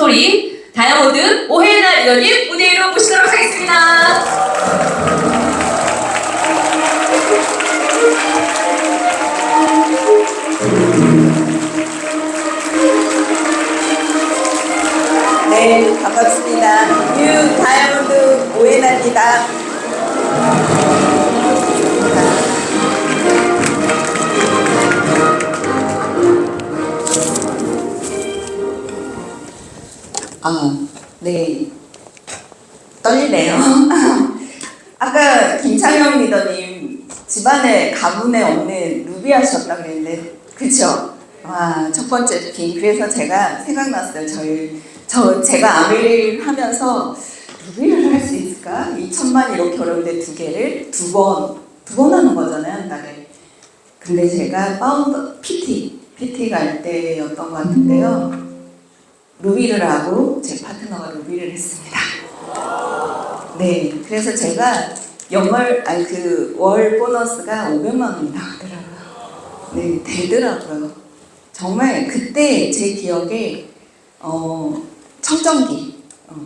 스토리 다이아몬드 오해나 리더님 무대 위로 모시도록 하겠습니다. 네, 반갑습니다. 뉴 다이아몬드 오해나입니다. 네. 떨리네요. 아까 김창영 리더님 집안에 가문에 없는 루비 하셨다고 그랬는데, 그쵸? 와, 첫 번째 핑. 그래서 제가 생각났어요. 제가 아메리를 하면서 루비를 할 수 있을까? 2천만 이렇게 어려운데 두 개를 두 번 하는 거잖아요, 한 달에. 근데 제가 파운더 PT 갈 때였던 것 같은데요. 루비를 하고 제 파트너가 루비를 했습니다. 네, 그래서 제가 월 보너스가 500만 원이 나오더라고요. 네, 되더라고요. 정말 그때 제 기억에 청정기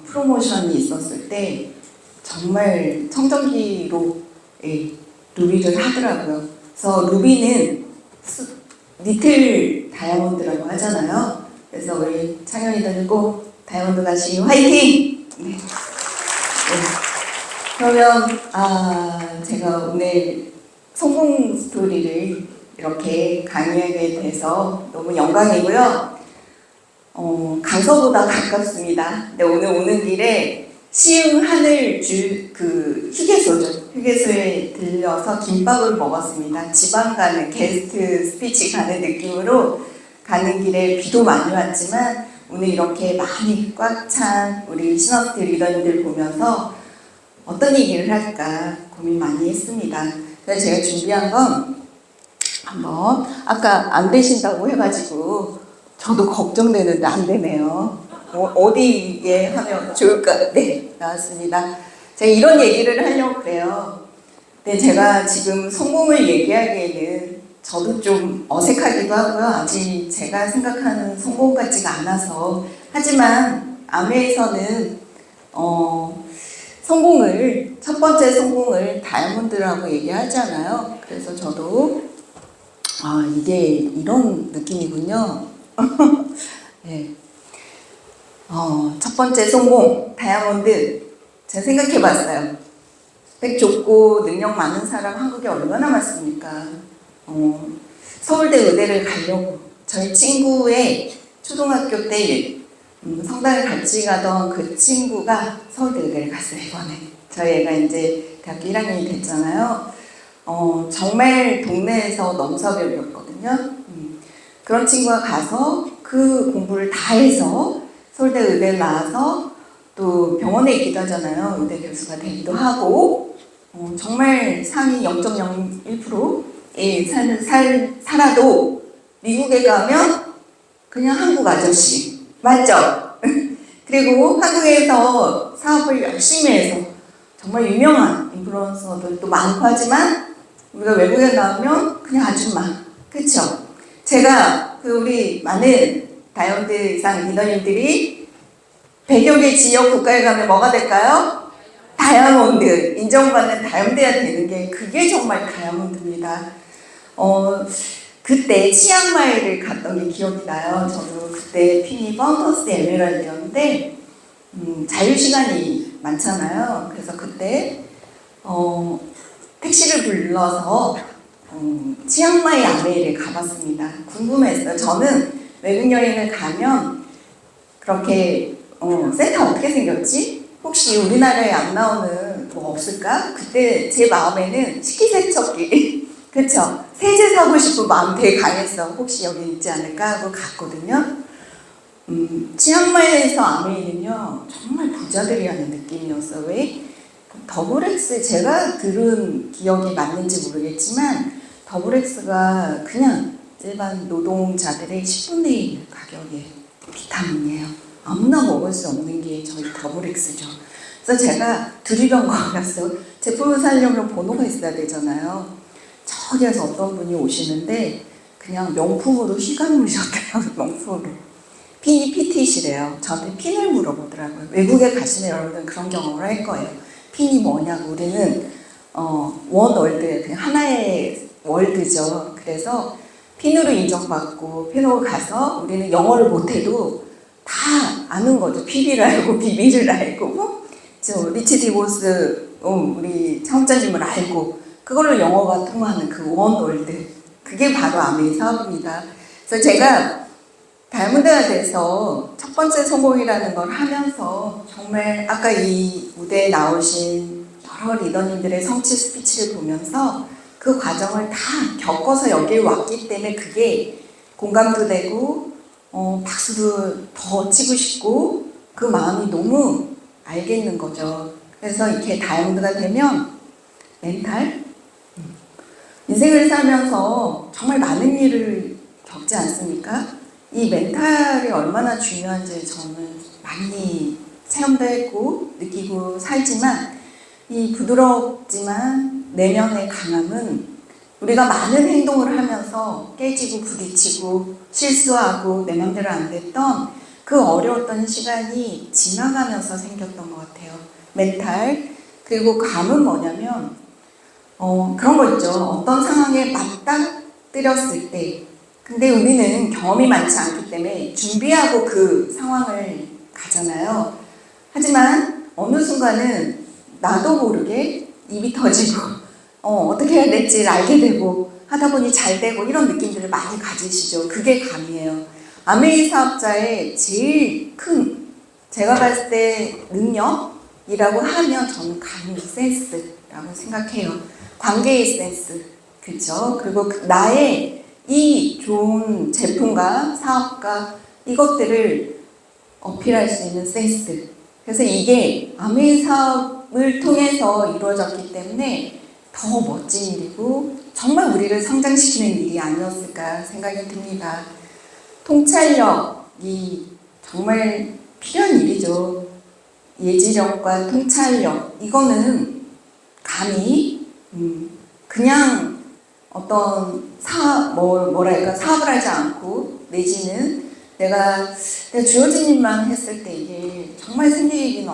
프로모션이 있었을 때 정말 청정기로 루비를 하더라고요. 그래서 루비는 리틀 다이아몬드라고 하잖아요. 그래서 우리 창현이들 꼭 다이아몬드 가시 화이팅! 네. 그러면 제가 오늘 성공 스토리를 이렇게 강의하게 돼서 너무 영광이고요. 강서보다 가깝습니다. 근데 오늘 오는 길에 시흥 하늘주 휴게소에 들려서 김밥을 먹었습니다. 지방 가는 게스트 스피치 가는 느낌으로 가는 길에 비도 많이 왔지만 오늘 이렇게 많이 꽉 찬 우리 시너스티 리더님들 보면서 어떤 얘기를 할까 고민 많이 했습니다. 그래서 제가 준비한 건 한번 아까 안 되신다고 해가지고 저도 걱정되는데 안 되네요. 어디에 하면 좋을까? 네, 나왔습니다. 제가 이런 얘기를 하려고 그래요. 근데 제가 지금 성공을 얘기하기에는 저도 좀 어색하기도 하고요. 아직 제가 생각하는 성공 같지가 않아서. 하지만 아메에서는 첫 번째 성공을 다이아몬드라고 얘기하잖아요. 그래서 저도 이게 이런 느낌이군요. 네. 첫 번째 성공 다이아몬드. 제가 생각해봤어요. 스펙 좋고 능력 많은 사람 한국에 얼마나 많습니까? 서울대 의대를 가려고 저희 친구의 초등학교 때 성당을 같이 가던 그 친구가 서울대 의대를 갔어요. 이번에 저희 애가 이제 대학교 1학년이 됐잖아요. 정말 동네에서 넘사벽이었거든요. 그런 친구가 가서 그 공부를 다 해서 서울대 의대를 나와서 또 병원에 있기도 하잖아요. 의대 교수가 되기도 하고 정말 상위 0.01%에 살아도 미국에 가면 그냥 한국 아저씨 맞죠? 그리고 한국에서 사업을 열심히 해서 정말 유명한 인플루언서들도 많고 하지만 우리가 외국에 나오면 그냥 아줌마. 그쵸? 제가 우리 많은 다이아몬드 이상 리더님들이 100여 개 지역 국가에 가면 뭐가 될까요? 다이아몬드. 인정받는 다이아몬드가 되는 게 그게 정말 다이아몬드입니다. 그때 치앙마이를 갔던 게 기억이 나요. 저도 그때 핀이 파운더스 에메랄드였는데 자유시간이 많잖아요. 그래서 그때 택시를 불러서 치앙마이 아메이를 가봤습니다. 궁금했어요. 저는 외국 여행을 가면 그렇게 센터 어떻게 생겼지? 혹시 우리나라에 안 나오는 뭐 없을까? 그때 제 마음에는 식기세척기 그쵸? 세제 사고 싶은 마음 되게 강했어. 혹시 여기 있지 않을까 하고 갔거든요. 치앙마이에서 아메이는요 정말 부자들이 하는 느낌이었어요. 왜? 더블엑스 제가 들은 기억이 맞는지 모르겠지만 더블엑스가 그냥 일반 노동자들의 10분의 1 가격의 비타민이에요. 아무나 먹을 수 없는 게 저희 더블엑스죠. 그래서 제가 두리번 거였어요. 제품을 사려면 번호가 있어야 되잖아요. 저기에서 어떤 분이 오시는데 그냥 명품으로 휘감으셨대요. 명품으로. 핀이 피티시래요. 저한테 핀을 물어보더라고요. 외국에 가시면 여러분들 그런 경험을 할 거예요. 핀이 뭐냐고. 우리는 원 월드, 그냥 하나의 월드죠. 그래서 핀으로 인정받고 핀으로 가서 우리는 영어를 못해도 다 아는 거죠. PB를 알고 BB를 알고 저 리치 디보스 우리 창업자님을 알고 그걸로 영어가 통하는 그 원 월드, 그게 바로 아메이 사업입니다. 그래서 제가 다이아몬드가 돼서 첫 번째 성공이라는 걸 하면서 정말 아까 이 무대에 나오신 여러 리더님들의 성취 스피치를 보면서 그 과정을 다 겪어서 여기 왔기 때문에 그게 공감도 되고 박수도 더 치고 싶고 그 마음이 너무 알겠는 거죠. 그래서 이렇게 다이아몬드가 되면 멘탈? 인생을 살면서 정말 많은 일을 겪지 않습니까? 이 멘탈이 얼마나 중요한지 저는 많이 체험도 했고 느끼고 살지만 이 부드럽지만 내면의 강함은 우리가 많은 행동을 하면서 깨지고 부딪히고 실수하고 내 맘대로 안 됐던 그 어려웠던 시간이 지나가면서 생겼던 것 같아요. 멘탈. 그리고 감은 뭐냐면 그런 거 있죠. 어떤 상황에 맞닥뜨렸을 때 근데 우리는 경험이 많지 않기 때문에 준비하고 그 상황을 가잖아요. 하지만 어느 순간은 나도 모르게 입이 터지고 어떻게 해야 될지 알게 되고 하다 보니 잘 되고 이런 느낌들을 많이 가지시죠. 그게 감이에요. 아메이 사업자의 제일 큰 제가 봤을 때 능력이라고 하면 저는 감이 센스라고 생각해요. 관계의 센스, 그렇죠? 그리고 나의 이 좋은 제품과 사업과 이것들을 어필할 수 있는 센스. 그래서 이게 아메이 사업을 통해서 이루어졌기 때문에 더 멋진 일이고 정말 우리를 성장시키는 일이 아니었을까 생각이 듭니다. 통찰력이 정말 필요한 일이죠. 예지력과 통찰력, 이거는 감히 그냥 어떤 뭐랄까 사업을 하지 않고 내지는 내가 주어진 일만 했을 때 이게 정말 생기기는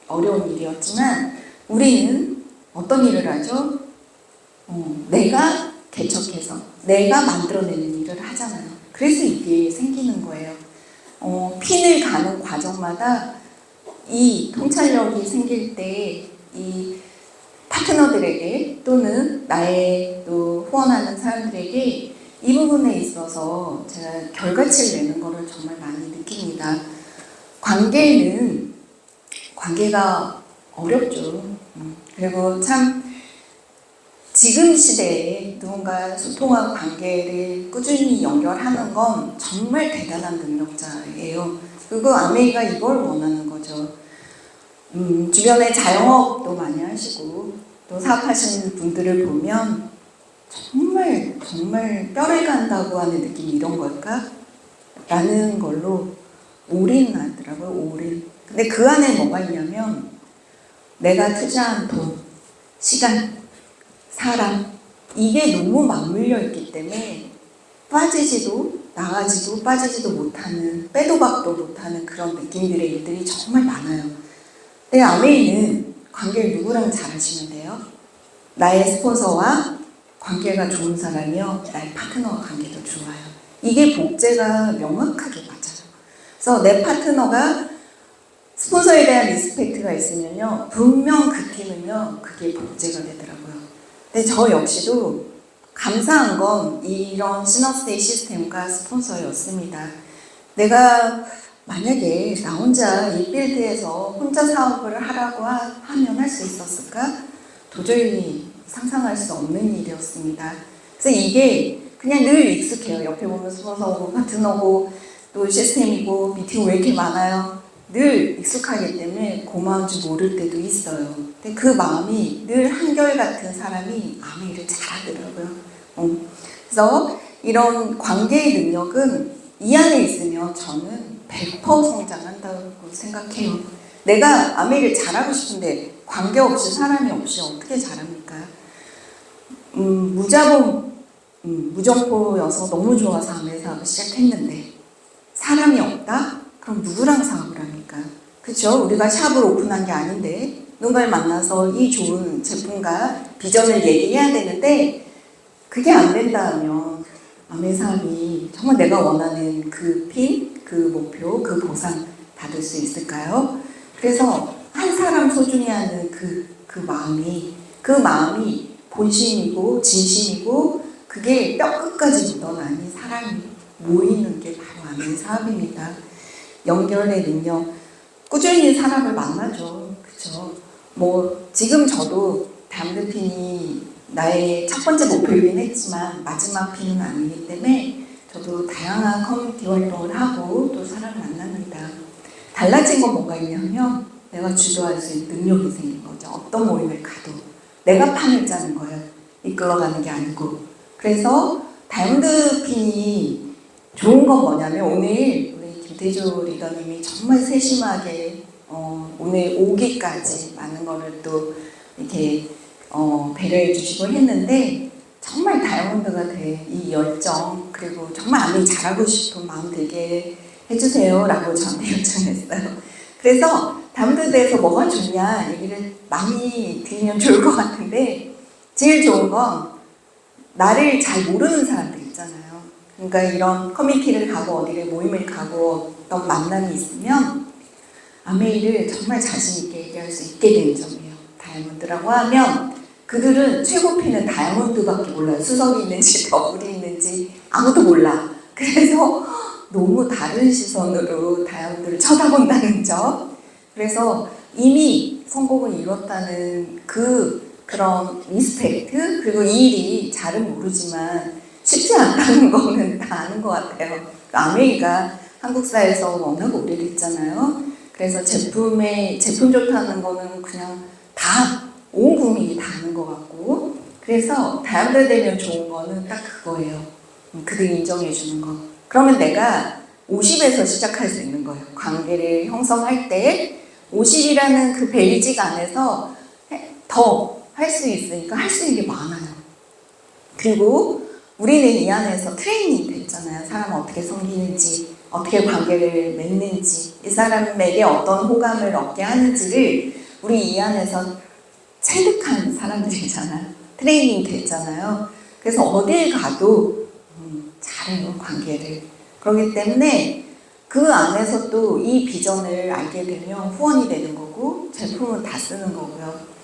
어려운 일이었지만 우리는 어떤 일을 하죠? 내가 개척해서 내가 만들어내는 일을 하잖아요. 그래서 이게 생기는 거예요. 핀을 가는 과정마다 이 통찰력이 생길 때 이 파트너들에게 또는 나의 또 후원하는 사람들에게 이 부분에 있어서 제가 결과치를 내는 거를 정말 많이 느낍니다. 관계가 어렵죠. 그리고 참 지금 시대에 누군가 소통하고 관계를 꾸준히 연결하는 건 정말 대단한 능력자예요. 그리고 아메이가 이걸 원하는 거죠. 주변에 자영업도 많이 하시고 또 사업하시는 분들을 보면 정말 뼈를 간다고 하는 느낌이 이런 걸까? 라는 걸로 올인하더라고요. 올인. 근데 그 안에 뭐가 있냐면 내가 투자한 돈, 시간, 사람, 이게 너무 맞물려 있기 때문에 빠지지도 나가지도 빠지지도 못하는, 빼도 박도 못하는 그런 느낌들의 일들이 정말 많아요. 근데 아메이는 관계를 누구랑 잘 하시면 돼요? 나의 스폰서와 관계가 좋은 사람이요, 나의 파트너와 관계도 좋아요. 이게 복제가 명확하게 맞아요. 그래서 내 파트너가 스폰서에 대한 리스펙트가 있으면요, 분명 그 팀은요, 그게 복제가 되더라고요. 근데 저 역시도 감사한 건 이런 시너스테이 시스템과 스폰서였습니다. 내가 만약에 나 혼자 이 필드에서 혼자 사업을 하라고 하면 할 수 있었을까? 도저히 상상할 수 없는 일이었습니다. 그래서 이게 그냥 늘 익숙해요. 옆에 보면 스폰서고 파트너고 또 시스템이고 미팅 왜 이렇게 많아요? 늘 익숙하기 때문에 고마운 줄 모를 때도 있어요. 근데 그 마음이 늘 한결같은 사람이 아메이를 잘하더라고요. 그래서 이런 관계의 능력은 이 안에 있으면 저는 100% 성장한다고 생각해요. 내가 아메이를 잘하고 싶은데 관계없이 사람이 없이 어떻게 잘합니까? 무자본 무정포여서 너무 좋아서 아메이 사업을 시작했는데 사람이 없다? 그럼 누구랑 사업을 합니까? 그쵸? 우리가 샵을 오픈한 게 아닌데 누군가를 만나서 이 좋은 제품과 비전을 얘기해야 되는데 그게 안 된다면 아메 사업이 정말 내가 원하는 그 핀, 그 목표, 그 보상 받을 수 있을까요? 그래서 한 사람 소중히 하는 그 마음이 본심이고 진심이고 그게 뼈끝까지 묻어나니 사람이 모이는 게 바로 아멘 사업입니다. 연결의 능력, 꾸준히 사람을 만나죠. 그쵸? 뭐 지금 저도 담배 핀이 나의 첫 번째 목표이긴 했지만 마지막 핀은 아니기 때문에 저도 다양한 커뮤니티 활동을 하고 또 사람을 만납니다. 달라진 건 뭐가 있냐면 내가 주도할 수 있는 능력이 생긴 거죠. 어떤 모임을 가도 내가 판을 짜는 거예요. 이끌어가는 게 아니고. 그래서 다이아몬드 핀이 좋은 건 뭐냐면 오늘 우리 김태조 리더님이 정말 세심하게 오늘 오기까지 많은 거를 또 이렇게 배려해 주시고 했는데 정말 다이아몬드가 될 이 열정 그리고 정말 아멘 잘하고 싶은 마음 들게 해주세요 라고 저한테 요청했어요. 그래서 다이아몬드에 대해서 뭐가 좋냐 얘기를 많이 드리면 좋을 것 같은데 제일 좋은 건 나를 잘 모르는 사람들 있잖아요. 그러니까 이런 커뮤니티를 가고 어디를 모임을 가고 어떤 만남이 있으면 아메이를 정말 자신 있게 얘기할 수 있게 되는 점이에요. 다이아몬드라고 하면 그들은 최고 핀은 다이아몬드밖에 몰라요. 수석이 있는지 더블이 있는지 아무도 몰라. 그래서 너무 다른 시선으로 다이아몬드를 쳐다본다는 점. 그래서 이미 성공을 이뤘다는 그런 리스펙트 그리고 이 일이 잘은 모르지만 쉽지 않다는 거는 다 아는 것 같아요. 아메이가 한국사에서 워낙 오래됐잖아요. 그래서 제품 좋다는 거는 그냥 다 온 국민이 다 아는 것 같고 그래서 다이아몬드 되면 좋은 거는 딱 그거예요. 그들 인정해 주는 거. 그러면 내가 50에서 시작할 수 있는 거예요. 관계를 형성할 때 50이라는 그 베이직 안에서 더 할 수 있으니까 할 수 있는 게 많아요. 그리고 우리는 이 안에서 트레이닝 됐잖아요. 사람을 어떻게 섬기는지, 어떻게 관계를 맺는지, 이 사람에게 어떤 호감을 얻게 하는지를 우리 이 안에서 체득한 사람들이잖아요. 트레이닝 됐잖아요. 그래서 어딜 가도 잘해요, 관계를. 그렇기 때문에 그 안에서 또 이 비전을 알게 되면 후원이 되는 거고 제품은 다 쓰는 거고요.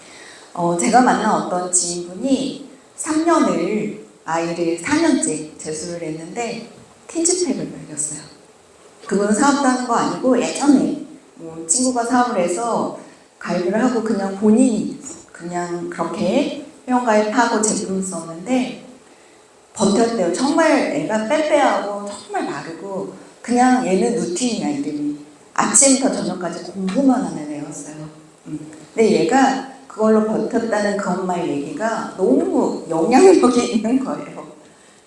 제가 만난 어떤 지인분이 3년을 아이를 4년째 재수를 했는데 틴즈팩을 먹였어요. 그분은 사업도 하는 거 아니고 예전에 친구가 사업을 해서 가입을 하고 그냥 본인이 그냥 그렇게 회원가입하고 제품을 썼는데 버텼대요. 정말 애가 빼빼하고 정말 마르고 그냥 얘는 루틴이야 이름이. 아침부터 저녁까지 공부만 하는 애였어요. 근데 얘가 그걸로 버텼다는 그 엄마의 얘기가 너무 영향력이 있는 거예요.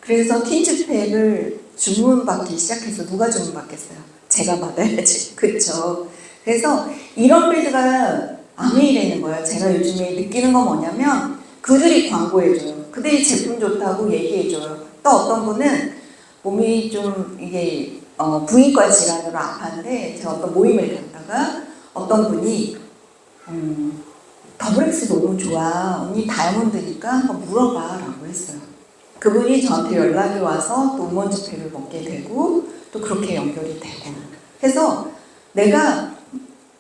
그래서 틴즈팩을 주문받기 시작해서 누가 주문받겠어요? 제가 받아야지. 그쵸? 그래서 이런 빌드가 아메이라는 거예요. 제가 요즘에 느끼는 건 뭐냐면 그들이 광고해줘요. 그들이 제품 좋다고 얘기해줘요. 또 어떤 분은 몸이 좀 이게 부인과 질환으로 아팠는데 제가 어떤 모임을 갔다가 어떤 분이 더블엑스 너무 좋아. 언니 다이아몬드니까 한번 물어봐 라고 했어요. 그분이 저한테 연락이 와서 또 우먼즈팩을 먹게 되고 또 그렇게 연결이 되고 해서 내가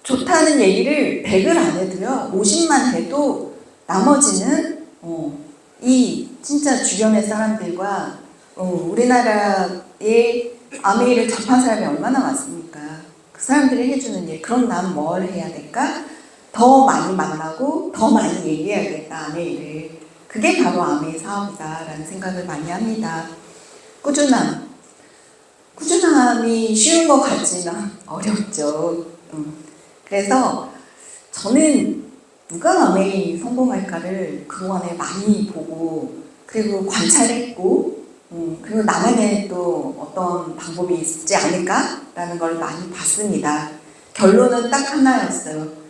좋다는 얘기를 100을 안 해도요 50만 해도 나머지는 이 진짜 주변의 사람들과 우리나라의 아메이를 접한 사람이 얼마나 많습니까? 그 사람들이 해주는 일. 그럼 난 뭘 해야 될까? 더 많이 만나고 더 많이 얘기해야겠다 아메이를. 그게 바로 아메이 사업이다 라는 생각을 많이 합니다. 꾸준함이 쉬운 것 같지만 어렵죠. 그래서 저는 누가 아메이 성공할까를 그동안에 많이 보고 그리고 관찰했고 그리고 나만의 또 어떤 방법이 있지 않을까라는 걸 많이 봤습니다. 결론은 딱 하나였어요.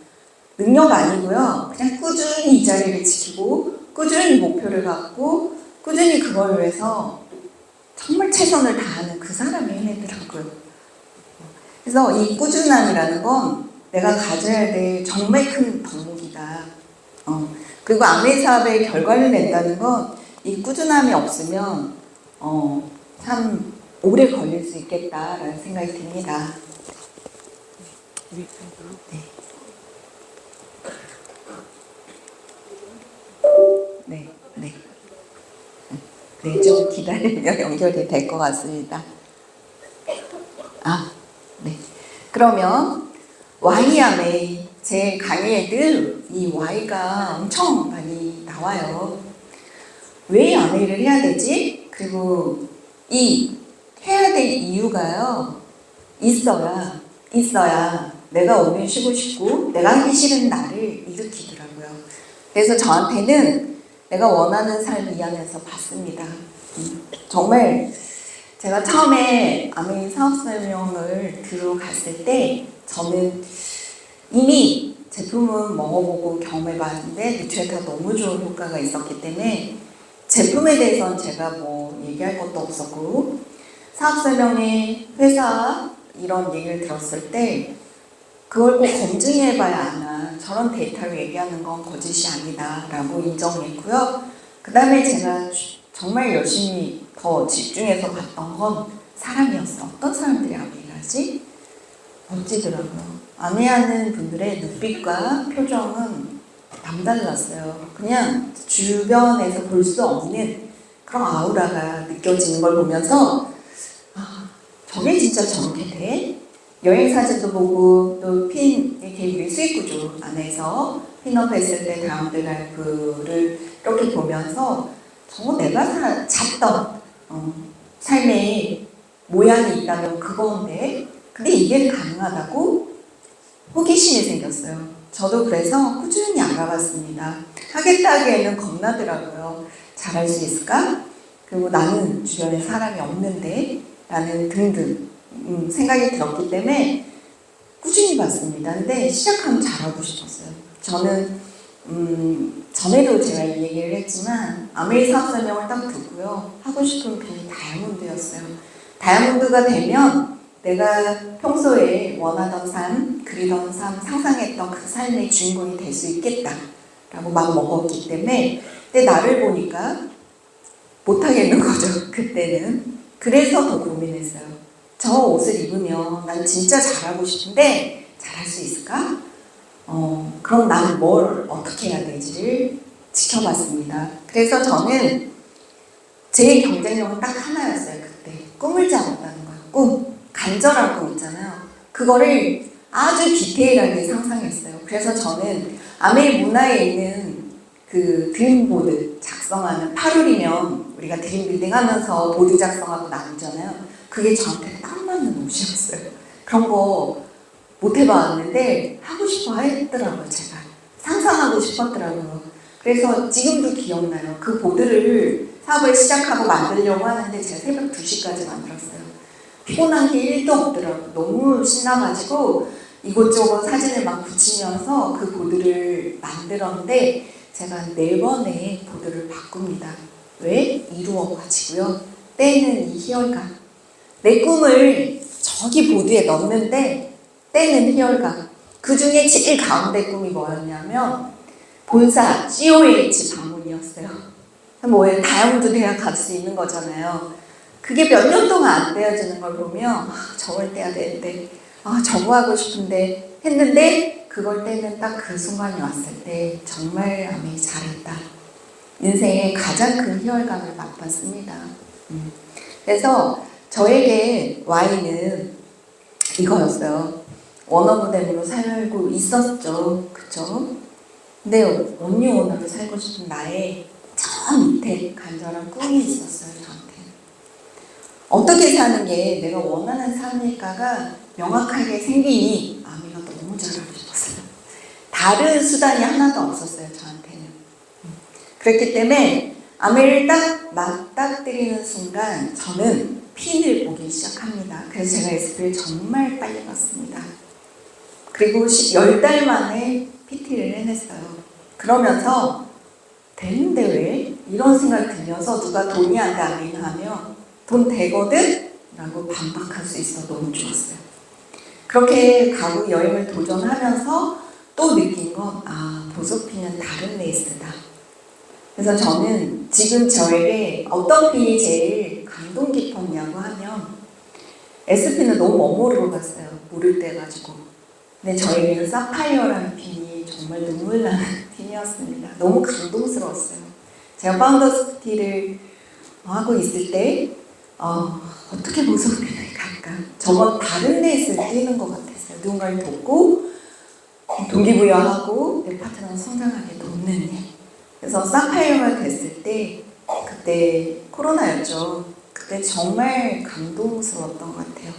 능력 아니고요. 그냥 꾸준히 이 자리를 지키고 꾸준히 목표를 갖고 꾸준히 그걸 위해서 정말 최선을 다하는 그 사람이 해내더라고요. 그래서 이 꾸준함이라는 건 내가 가져야 될 정말 큰 덕목이다. 그리고 아메 사업의 결과를 낸다는 건 이 꾸준함이 없으면 참 오래 걸릴 수 있겠다라는 생각이 듭니다. 네. 네, 네. 네, 좀 기다리면 연결이 될 것 같습니다. 네. 그러면 Y암에 제 강의에들 이 Y가 엄청 많이 나와요. 왜 아메를 해야 되지? 그리고 이 해야 될 이유가요. 있어야 내가 오늘 쉬고 싶고 내가 하기 싫은 나를 일으키더라고요. 그래서 저한테는 내가 원하는 삶을 이 안에서 봤습니다. 정말 제가 처음에 아메 사업 설명을 들어갔을 때 저는 이미 제품은 먹어보고 경험해봤는데 누트리에가 너무 좋은 효과가 있었기 때문에 제품에 대해서는 제가 뭐 얘기할 것도 없었고 사업 설명회, 회사 이런 얘기를 들었을 때 그걸 꼭 검증해봐야 아나 저런 데이터를 얘기하는 건 거짓이 아니다 라고 인정했고요. 그 다음에 제가 정말 열심히 더 집중해서 봤던 건 사람이었어요. 어떤 사람들이 아메를 하지? 멋지더라고요. 아메하는 분들의 눈빛과 표정은 남달랐어요. 그냥 주변에서 볼 수 없는 그런 아우라가 느껴지는 걸 보면서 저게 진짜 저렇게 돼? 여행 사진도 보고 또 이렇게 우리 수익 구조 안에서 핀업 했을 때 다운드 라이프를 이렇게 보면서 저거 내가 찾던 삶의 모양이 있다면 그건데 근데 이게 가능하다고 호기심이 생겼어요. 저도 그래서 꾸준히 알아봤습니다. 하겠다 하기에는 겁나더라고요. 잘할 수 있을까? 그리고 나는 주변에 사람이 없는데 라는 등등 생각이 들었기 때문에 꾸준히 봤습니다. 근데 시작하면 잘하고 싶었어요. 저는 전에도 제가 이 얘기를 했지만 아메 사업 설명을 딱 듣고요. 하고 싶은 빈이 다이아몬드였어요. 다이아몬드가 되면 내가 평소에 원하던 삶, 그리던 삶, 상상했던 그 삶의 주인공이 될 수 있겠다라고 마음 먹었기 때문에 근데 나를 보니까 못하겠는 거죠. 그때는. 그래서 더 고민했어요. 저 옷을 입으면 난 진짜 잘하고 싶은데 잘할 수 있을까? 그럼 나는 뭘 어떻게 해야 되지를 지켜봤습니다. 그래서 저는 제 경쟁력은 딱 하나였어요. 그때 꿈을 잡았다는 거예요. 꿈, 간절한 꿈 있잖아요. 그거를 아주 디테일하게 상상했어요. 그래서 저는 아메 문화에 있는 그 드림보드 작성하는 8월이면 우리가 드림빌딩 하면서 보드 작성하고 나누잖아요. 그게 저한테 딱 맞는 옷이었어요. 그런 거 못 해봤는데 하고 싶어 했더라고요. 제가 상상하고 싶었더라고요. 그래서 지금도 기억나요. 그 보드를 사업을 시작하고 만들려고 하는데 제가 새벽 2시까지 만들었어요. 피곤한 게 1도 없더라고요. 너무 신나가지고 이곳저곳 사진을 막 붙이면서 그 보드를 만들었는데 제가 4번의 보드를 바꿉니다. 왜? 이루어가지고요. 때는 이 희열감. 내 꿈을 저기 보드에 넣는데 때는 희열감. 그 중에 제일 가운데 꿈이 뭐였냐면 본사 COH 방문이었어요. 뭐예요? 다이아몬드 대학 갈 수 있는 거잖아요. 그게 몇 년 동안 안 떼어지는 걸 보면 저걸 떼야 되는데 저거 하고 싶은데 했는데 그걸 떼는 딱 그 순간이 왔을 때 정말 아메 잘했다. 인생의 가장 큰 희열감을 맛봤습니다. 그래서 저에게 Y는 이거였어요. 원어브댐으로 살고 있었죠. 그쵸? 근데 언니 오너로 살고 싶은 나의 저 밑에 간절한 꿈이 있었어요. 저한테. 어떻게 사는 게 내가 원하는 삶일까가 명확하게 생기니 아메가 너무 잘하고 싶었어요. 다른 수단이 하나도 없었어요. 저한테는. 그렇기 때문에 아메를 딱 맞닥뜨리는 순간 저는 핀을 보기 시작합니다. 그래서 제가 SP를 정말 빨리 봤습니다. 그리고 10달 만에 PT를 해냈어요. 그러면서 되는데 왜? 이런 생각이 들면서 누가 돈이 안 돼 아메인 하면 돈 되거든? 라고 반박할 수 있어 너무 좋았어요. 그렇게 가구 여행을 도전하면서 또 느낀 건 보석핀은 다른 레이스다. 그래서 저는 지금 저에게 어떤 핀이 제일 감동 깊었냐고 하면 SP는 너무 멋모르고 갔어요. 모를 때 가지고. 근데 저에게는 사파이어라는 핀이 정말 눈물 나는 핀이었습니다. 너무 감동스러웠어요. 제가 파운더스 티를 하고 있을 때 어떻게 보석핀을 갈까? 저건 다른 레이스를 뛰는 것 같았어요. 누군가를 돕고 동기부여하고 내 파트너를 성장하게 돕는 일. 그래서 사파이어가 됐을 때 그때 코로나였죠. 그때 정말 감동스러웠던 것 같아요.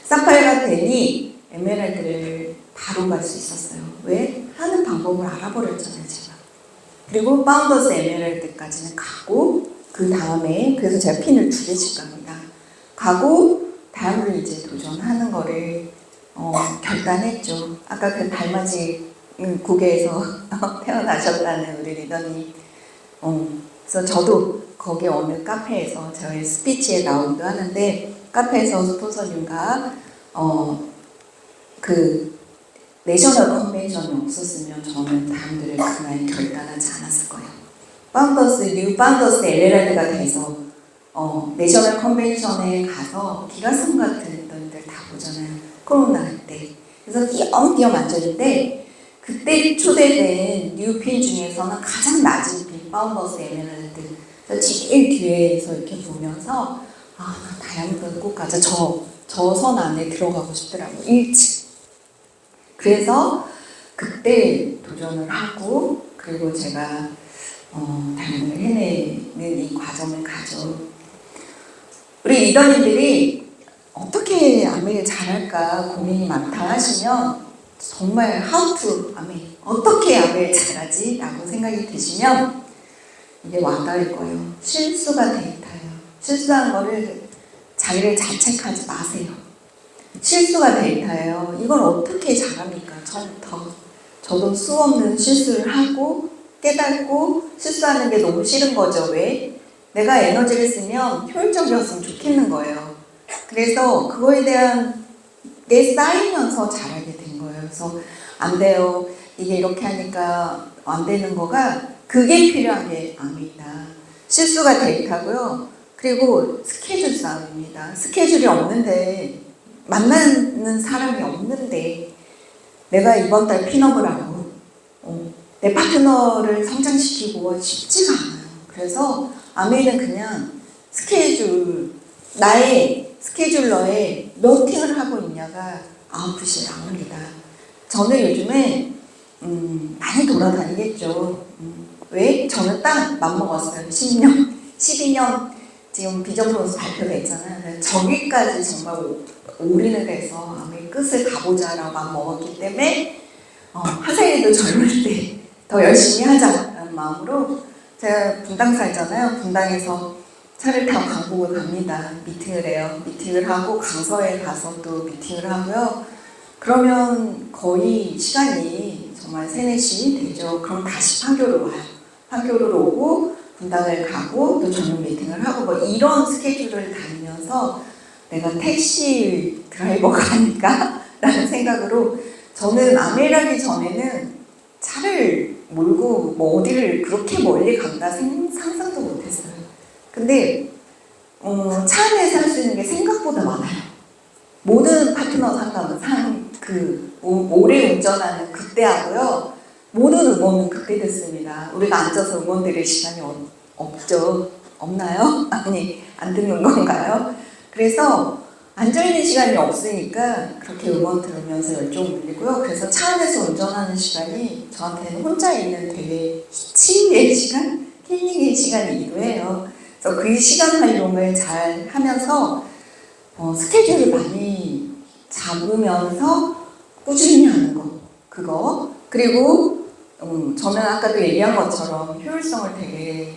사파이어가 되니 에메랄드를 바로 갈 수 있었어요. 왜? 하는 방법을 알아버렸잖아요, 제가. 그리고 파운더스 에메랄드까지는 가고 그 다음에 그래서 제가 핀을 2개씩 갑니다. 가고 다음으로 이제 도전하는 거를 결단했죠. 아까 그 달맞이 국에서 태어나셨다는 우리 리더님. 그래서 저도 거기 어느 카페에서 저희 스피치에 나오기도 하는데 카페에서 스폰서님과 그 내셔널 컨벤션이 없었으면 저는 다음들을 그날 결단하지 않았을 거예요. 뉴 파운더스 에메랄드가 돼서 내셔널 컨벤션에 가서 기가성 같은 분들 다 보잖아요. 코로나 할 때. 그래서 띄엄띄엄 앉았는데 그때 초대된 뉴핀 중에서는 가장 낮은 핀, 파운더스 에메랄드. 그래서 제일 뒤에서 이렇게 보면서 나 다이아몬드 꼭 가자. 저 선 안에 들어가고 싶더라고요. 1층. 그래서 그때 도전을 하고 그리고 제가 다이아몬드를 해내는 이 과정을 가죠. 우리 리더님들이 어떻게 아메를 잘할까 고민이 많다 하시면 정말 how to 아메 어떻게 아메를 잘하지? 라고 생각이 드시면 이게 와닿을 거예요. 실수가 데이터예요. 실수한 거를 자기를 자책하지 마세요. 실수가 데이터예요. 이걸 어떻게 잘합니까? 저도 수없는 실수를 하고 깨닫고 실수하는 게 너무 싫은 거죠. 왜? 내가 에너지를 쓰면 효율적이었으면 좋겠는 거예요. 그래서 그거에 대한 게 쌓이면서 잘하게 된 거예요. 그래서 안 돼요. 이게 이렇게 하니까 안 되는 거가 그게 필요한 게 아닙니다. 실수가 데이터고요. 그리고 스케줄 싸움입니다. 스케줄이 없는데 만나는 사람이 없는데 내가 이번 달 핀업을 하고 내 파트너를 성장시키고 쉽지가 않아요. 그래서 아메는 그냥 나의 스케줄러에 몇 팅을 하고 있냐가 아웃풋이 나옵니다. 저는 요즘에 많이 돌아다니겠죠. 왜? 저는 딱 맘먹었어요. 10년, 12년 지금 비전 프로스 발표됐잖아요. 저기까지 정말 올인을 해서 아메 끝을 가보자라고 맘먹었기 때문에 하세이도 젊을 때 더 열심히 하자라는 마음으로 제가 분당 살잖아요. 분당에서 차를 타고 강북을 갑니다. 미팅을 해요. 미팅을 하고 강서에 가서 또 미팅을 하고요. 그러면 거의 시간이 정말 3, 4시 되죠. 그럼 다시 판교로 와요. 판교로 오고 분당을 가고 또 저녁 미팅을 하고 뭐 이런 스케줄을 다니면서 내가 택시 드라이버가 아닐까? 라는 생각으로 저는 아메리카기 전에는 차를 몰고 뭐 어디를 그렇게 멀리 간다 상상도 못했어요. 근데 차 안에서 할 수 있는 게 생각보다 많아요. 모든 파트너 상담은 오래 운전하는 그때 하고요. 모든 응원은 그때 듣습니다. 우리가 앉아서 응원 드릴 시간이 없죠. 없나요? 아니, 안 듣는 건가요? 그래서 앉아있는 시간이 없으니까 그렇게 음원 들으면서 열정 올리고요. 그래서 차 안에서 운전하는 시간이 저한테는 혼자 있는 되게 치유의 시간, 힐링의 시간이기도 해요. 그래서 그 시간 활용을 잘 하면서 스케줄을 많이 잡으면서 꾸준히 하는 거, 그거. 그리고 저는 아까도 얘기한 것처럼 효율성을 되게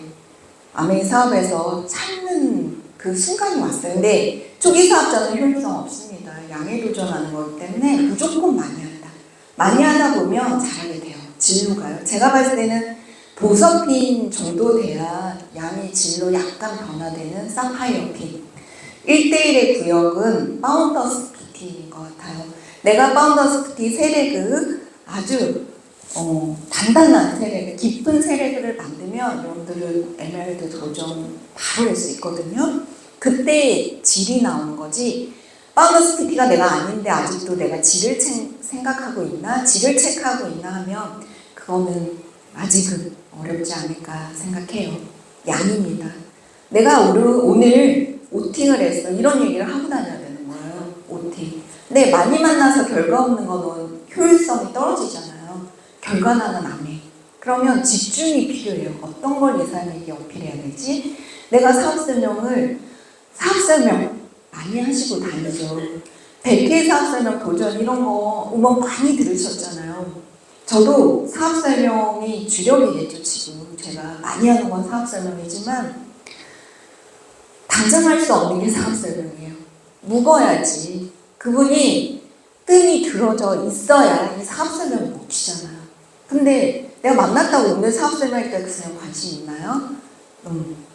아메이 사업에서 찾는 그 순간이 왔어요. 근데 초기 사업자는 효율성 없습니다. 양에 도전하는 거기 때문에 무조건 많이 한다. 많이 하다 보면 잘하게 돼요. 질로 가요. 제가 봤을 때는 보석핀 정도 돼야 양이 질로 약간 변화되는 사파이어 핀. 1대1의 구역은 파운더스 핀. PT인 것 같아요. 내가 파운더스 PT 세레그 아주 단단한 세레그, 깊은 세레그를 만들면 여러분들은 에메랄드 도전 바로 할 수 있거든요. 그때 질이 나오는 거지. 파운더스 PT가 내가 아닌데 아직도 내가 질을 생각하고 있나, 질을 체크하고 있나 하면 그거는 아직은 어렵지 않을까 생각해요. 양입니다. 내가 오늘 오팅을 했어. 이런 얘기를 하고 다녀야 되는 거예요. 오팅. 근데 많이 만나서 결과 없는 거는 효율성이 떨어지잖아요. 결과 나는 안 해. 그러면 집중이 필요해요. 어떤 걸 내 사람에게 어필해야 되지? 내가 사업 설명 많이 하시고 다니죠. 100회 사업 설명 도전 이런 거 음원 많이 들으셨잖아요. 저도 사업 설명이 주력이겠죠. 지금 제가 많이 하는 건 사업 설명이지만 당장 할 수 없는 게 사업 설명이에요. 묵어야지. 그분이 뜸이 들어져 있어야 이 사업 설명을 먹히잖아요. 근데 내가 만났다고 오늘 사업 설명했다고 그냥 관심 있나요?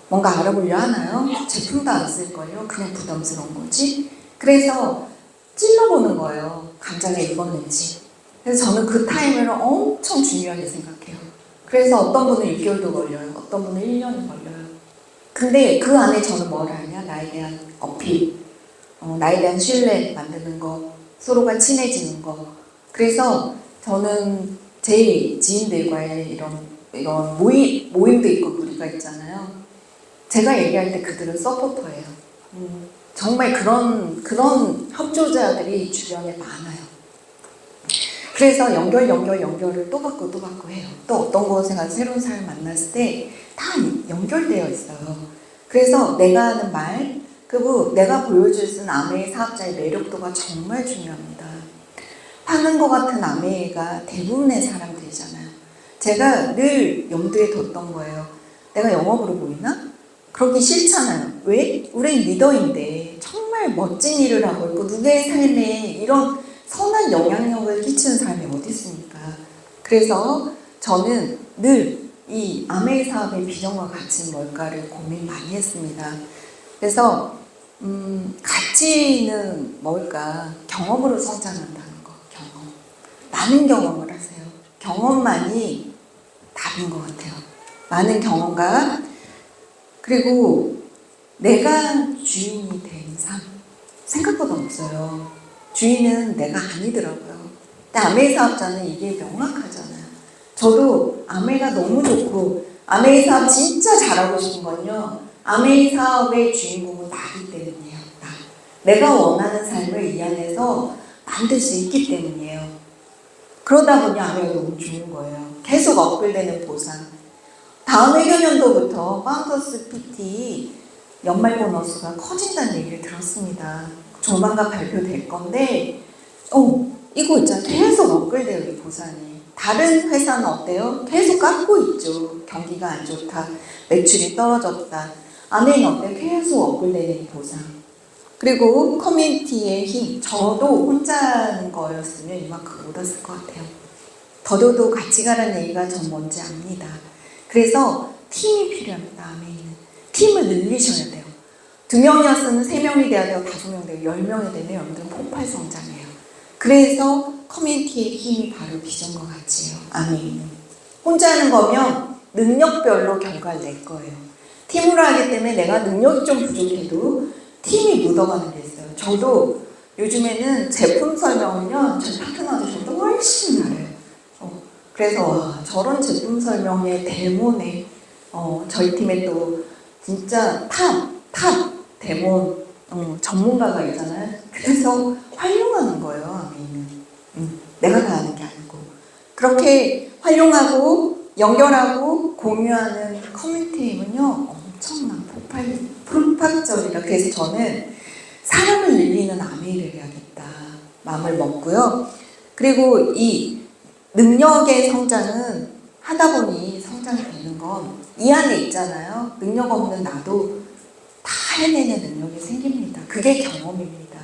뭔가 알아보려 하나요? 제품도 안 쓸걸요? 그냥 부담스러운 거지? 그래서 찔러보는 거예요. 감정에 익었는지. 그래서 저는 그 타임을 엄청 중요하게 생각해요. 그래서 어떤 분은 6개월도 걸려요. 어떤 분은 1년이 걸려요. 근데 그 안에 저는 뭘 하냐? 나에 대한 어필, 나에 대한 신뢰 만드는 거, 서로가 친해지는 거. 그래서 저는 제 지인들과의 이런 모임도 있고 우리가 있잖아요. 제가 얘기할 때 그들은 서포터예요. 정말 그런 협조자들이 주변에 많아요. 그래서 연결을 또 받고 해요. 또 어떤 곳에 가서 새로운 사람을 만났을 때 다 연결되어 있어요. 그래서 내가 하는 말, 그리고 내가 보여줄 수 있는 아메이 사업자의 매력도가 정말 중요합니다. 파는 것 같은 아메이가 대부분의 사람들이잖아요. 제가 늘 염두에 뒀던 거예요. 내가 영업으로 보이나? 그러기 싫잖아요. 왜? 우린 리더인데 정말 멋진 일을 하고 있고 누구의 삶에 이런 선한 영향력을 끼치는 사람이 어디 있습니까? 그래서 저는 늘 이 아메이 사업의 비전과 가치는 뭘까를 고민 많이 했습니다. 그래서 가치는 뭘까? 경험으로 성장한다는 거. 경험. 많은 경험을 하세요. 경험만이 답인 것 같아요. 많은 경험과 그리고 내가 주인이 된 삶. 생각보다 없어요. 주인은 내가 아니더라고요. 근데 아메이 사업자는 이게 명확하잖아요. 저도 아메이가 너무 좋고 아메이 사업 진짜 잘하고 싶은 건요. 아메이 사업의 주인공은 나기 때문이에요. 내가 원하는 삶을 이 안에서 만들 수 있기 때문이에요. 그러다 보니 아메이가 너무 좋은 거예요. 계속 업글되는 보상. 다음 회견연도부터 파운더스 PT 연말 보너스가 커진다는 얘기를 들었습니다. 조만간 발표될 건데 이거 있잖아요. 계속 업글돼요. 이 보상이. 다른 회사는 어때요? 계속 깎고 있죠. 경기가 안 좋다. 매출이 떨어졌다. 아메이는 어때요? 계속 업글되는 보상. 그리고 커뮤니티의 힘. 저도 혼자인 거였으면 이만큼 못 왔을 것 같아요. 더더도 같이 가라는 얘기가 전 뭔지 압니다. 그래서 팀이 필요합니다. 아메이는. 팀을 늘리셔야 돼요. 2명이었으면 3명이 돼야 되고 5명 되고 10명이 되면 여러분들은 폭발 성장해요. 그래서 커뮤니티의 힘이 바로 비전과 가치예요. 아메이는. 혼자 하는 거면 능력별로 결과를 낼 거예요. 팀으로 하기 때문에 내가 능력이 좀 부족해도 팀이 묻어가는 게 있어요. 저도 요즘에는 제품 설명은요, 저희 파트너들보다 훨씬 잘해요. 그래서 저런 제품 설명의 데모네, 저희 팀에 또 진짜 탑 데모 전문가가 있잖아요. 그래서 활용하는 거예요, 아메이는. 내가 다 하는 게 아니고. 그렇게 활용하고 연결하고 공유하는 커뮤니티 힘은요, 엄청난 폭발적이라. 그래서 저는 사람을 늘리는 아메이를 해야겠다 마음을 먹고요. 그리고 이 능력의 성장은 하다 보니 성장이 되는 건 이 안에 있잖아요. 능력 없는 나도 다 해내는 능력이 생깁니다. 그게 경험입니다.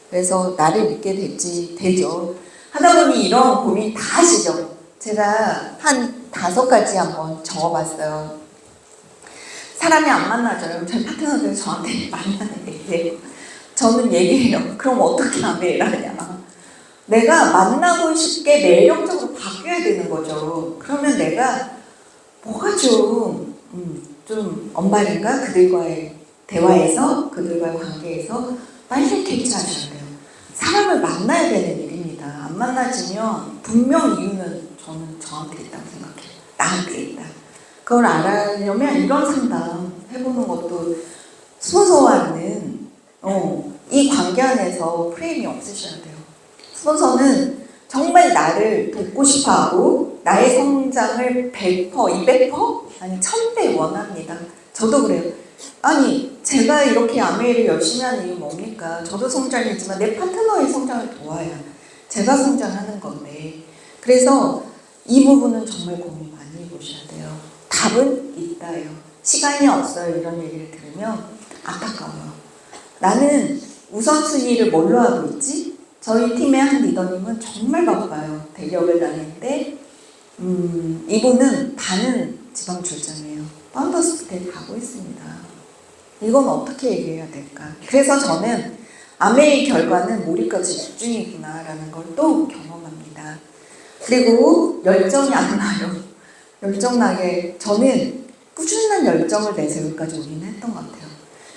그래서 나를 믿게 되죠. 하다 보니 이런 고민 다 하시죠. 제가 한 5가지 한번 적어봤어요. 사람이 안 만나져요. 저희 파트너들 저한테 만나는 얘기예요. 저는 얘기해요. 그럼 어떻게 아메이를 하냐. 내가 만나고 싶게 매력적으로 바뀌어야 되는 거죠. 그러면 내가 뭐가 좀 엄마인가 그들과의 대화에서 그들과의 관계에서 빨리 캐치하셔야 돼요. 사람을 만나야 되는 일입니다. 안 만나지면 분명 이유는 저는 저한테 있다고 생각해요. 나한테 있다. 그걸 알아려면 이런 상담 해보는 것도 스폰서와는 이 관계 안에서 프레임이 없으셔야 돼요. 스폰서는 정말 나를 돕고 싶어하고 나의 성장을 100%, 200%? 아니 1000배 원합니다. 저도 그래요. 아니 제가 이렇게 아메이를 열심히 하는 이유는 뭡니까? 저도 성장이지만 내 파트너의 성장을 도와야 제가 성장하는 건데 그래서 이 부분은 정말 고민 많이 해보셔야 돼요. 답은 있다요. 시간이 없어요. 이런 얘기를 들으면 안타까워요. 나는 우선순위를 뭘로 하고 있지? 저희 팀의 한 리더님은 정말 바빠요. 대기업을 다니는데 이분은 반은 지방 출장이에요. 파운더스 때 가고 있습니다. 이건 어떻게 얘기해야 될까? 그래서 저는 아메이 결과는 몰입과 집중이구나 라는 걸 또 경험합니다. 그리고 열정이 안 나요. 열정나게 저는 꾸준한 열정을 내세울까지 우리는 했던 것 같아요.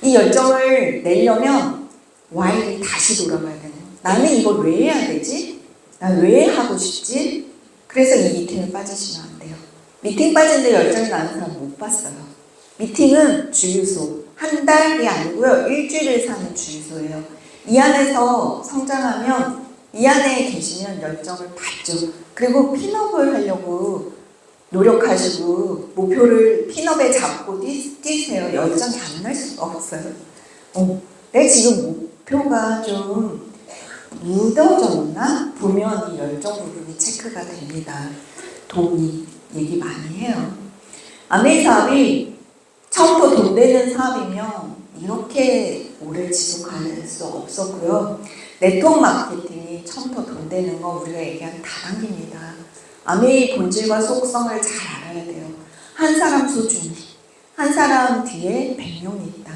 이 열정을 내려면 Y를 다시 돌아가야 되는 나는 이걸 왜 해야 되지? 나 왜 하고 싶지? 그래서 이 미팅을 빠지시면 안 돼요. 미팅 빠지는데 열정이 나는 사람 못 봤어요. 미팅은 주유소. 한 달이 아니고요. 일주일을 사는 주유소예요. 이 안에서 성장하면 이 안에 계시면 열정을 받죠. 그리고 핀업을 하려고 노력하시고 목표를 핀업에 잡고 뛰세요. 열정이 안 날 수가 없어요. 내 지금 목표가 좀 묻어졌나? 보면 이 열정 부분이 체크가 됩니다. 돈이 얘기 많이 해요. 아메이 사업이 처음부터 돈 되는 사업이면 이렇게 오래 지속할 수 없었고요. 네트워크 마케팅이 처음부터 돈 되는 거 우리가 얘기한 다단계입니다. 아메이 본질과 속성을 잘 알아야 돼요. 한 사람 소중히, 한 사람 뒤에 100명이 있다.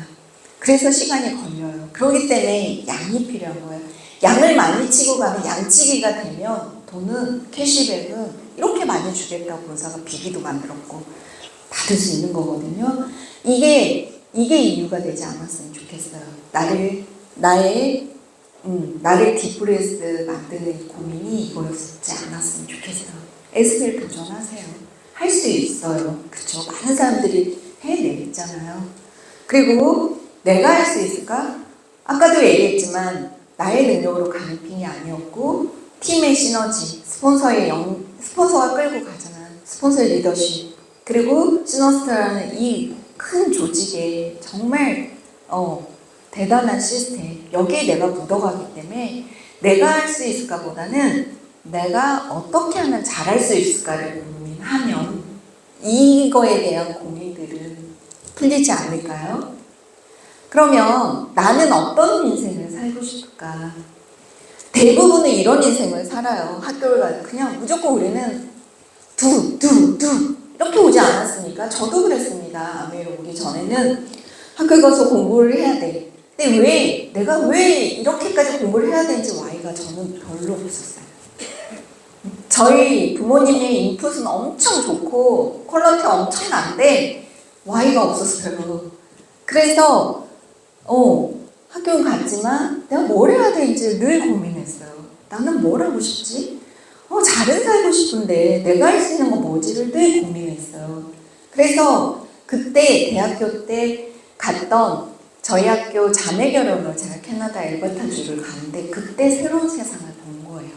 그래서 시간이 걸려요. 그렇기 때문에 양이 필요한 거예요. 양을 많이 치고 가면 양치기가 되면 돈은 캐시백은 이렇게 많이 주겠다고 본사가 비기도 만들었고 받을 수 있는 거거든요. 이게 이유가 되지 않았으면 좋겠어요. 나를 디프레스 만드는 고민이 이거였지 않았으면 좋겠어요. SPL 도전하세요. 할 수 있어요. 그쵸? 많은 사람들이 해내잖아요. 그리고 내가 할 수 있을까? 아까도 얘기했지만 나의 능력으로 가는 핀이 아니었고 팀의 시너지, 스폰서가 끌고 가잖아요. 스폰서의 리더십 그리고 시너스타라는 이 큰 조직의 정말 대단한 시스템 여기에 내가 묻어가기 때문에 내가 할 수 있을까 보다는 내가 어떻게 하면 잘할 수 있을까를 고민하면 이거에 대한 고민들은 풀리지 않을까요? 그러면 나는 어떤 인생을 살고 싶을까? 대부분은 이런 인생을 살아요. 학교를 가요. 그냥 무조건 우리는 이렇게 오지 않았습니까? 저도 그랬습니다. 아메리카 오기 전에는 학교에 가서 공부를 해야 돼. 근데 내가 왜 이렇게까지 공부를 해야 되는지 Y가 저는 별로 없었어요. 저희 부모님의 인풋은 엄청 좋고 퀄리티가 엄청난데 Y가 없었어요. 그래서 학교는 갔지만 내가 뭘 해야 되는지 늘 고민했어요. 나는 뭘 하고 싶지? 잘은 살고 싶은데 내가 할 수 있는 건 뭐지를 늘 고민했어요. 그래서 그때 대학교 때 갔던 저희 학교 자매 결혼을 제가 캐나다 엘버타주를 갔는데 그때 새로운 세상을 본 거예요.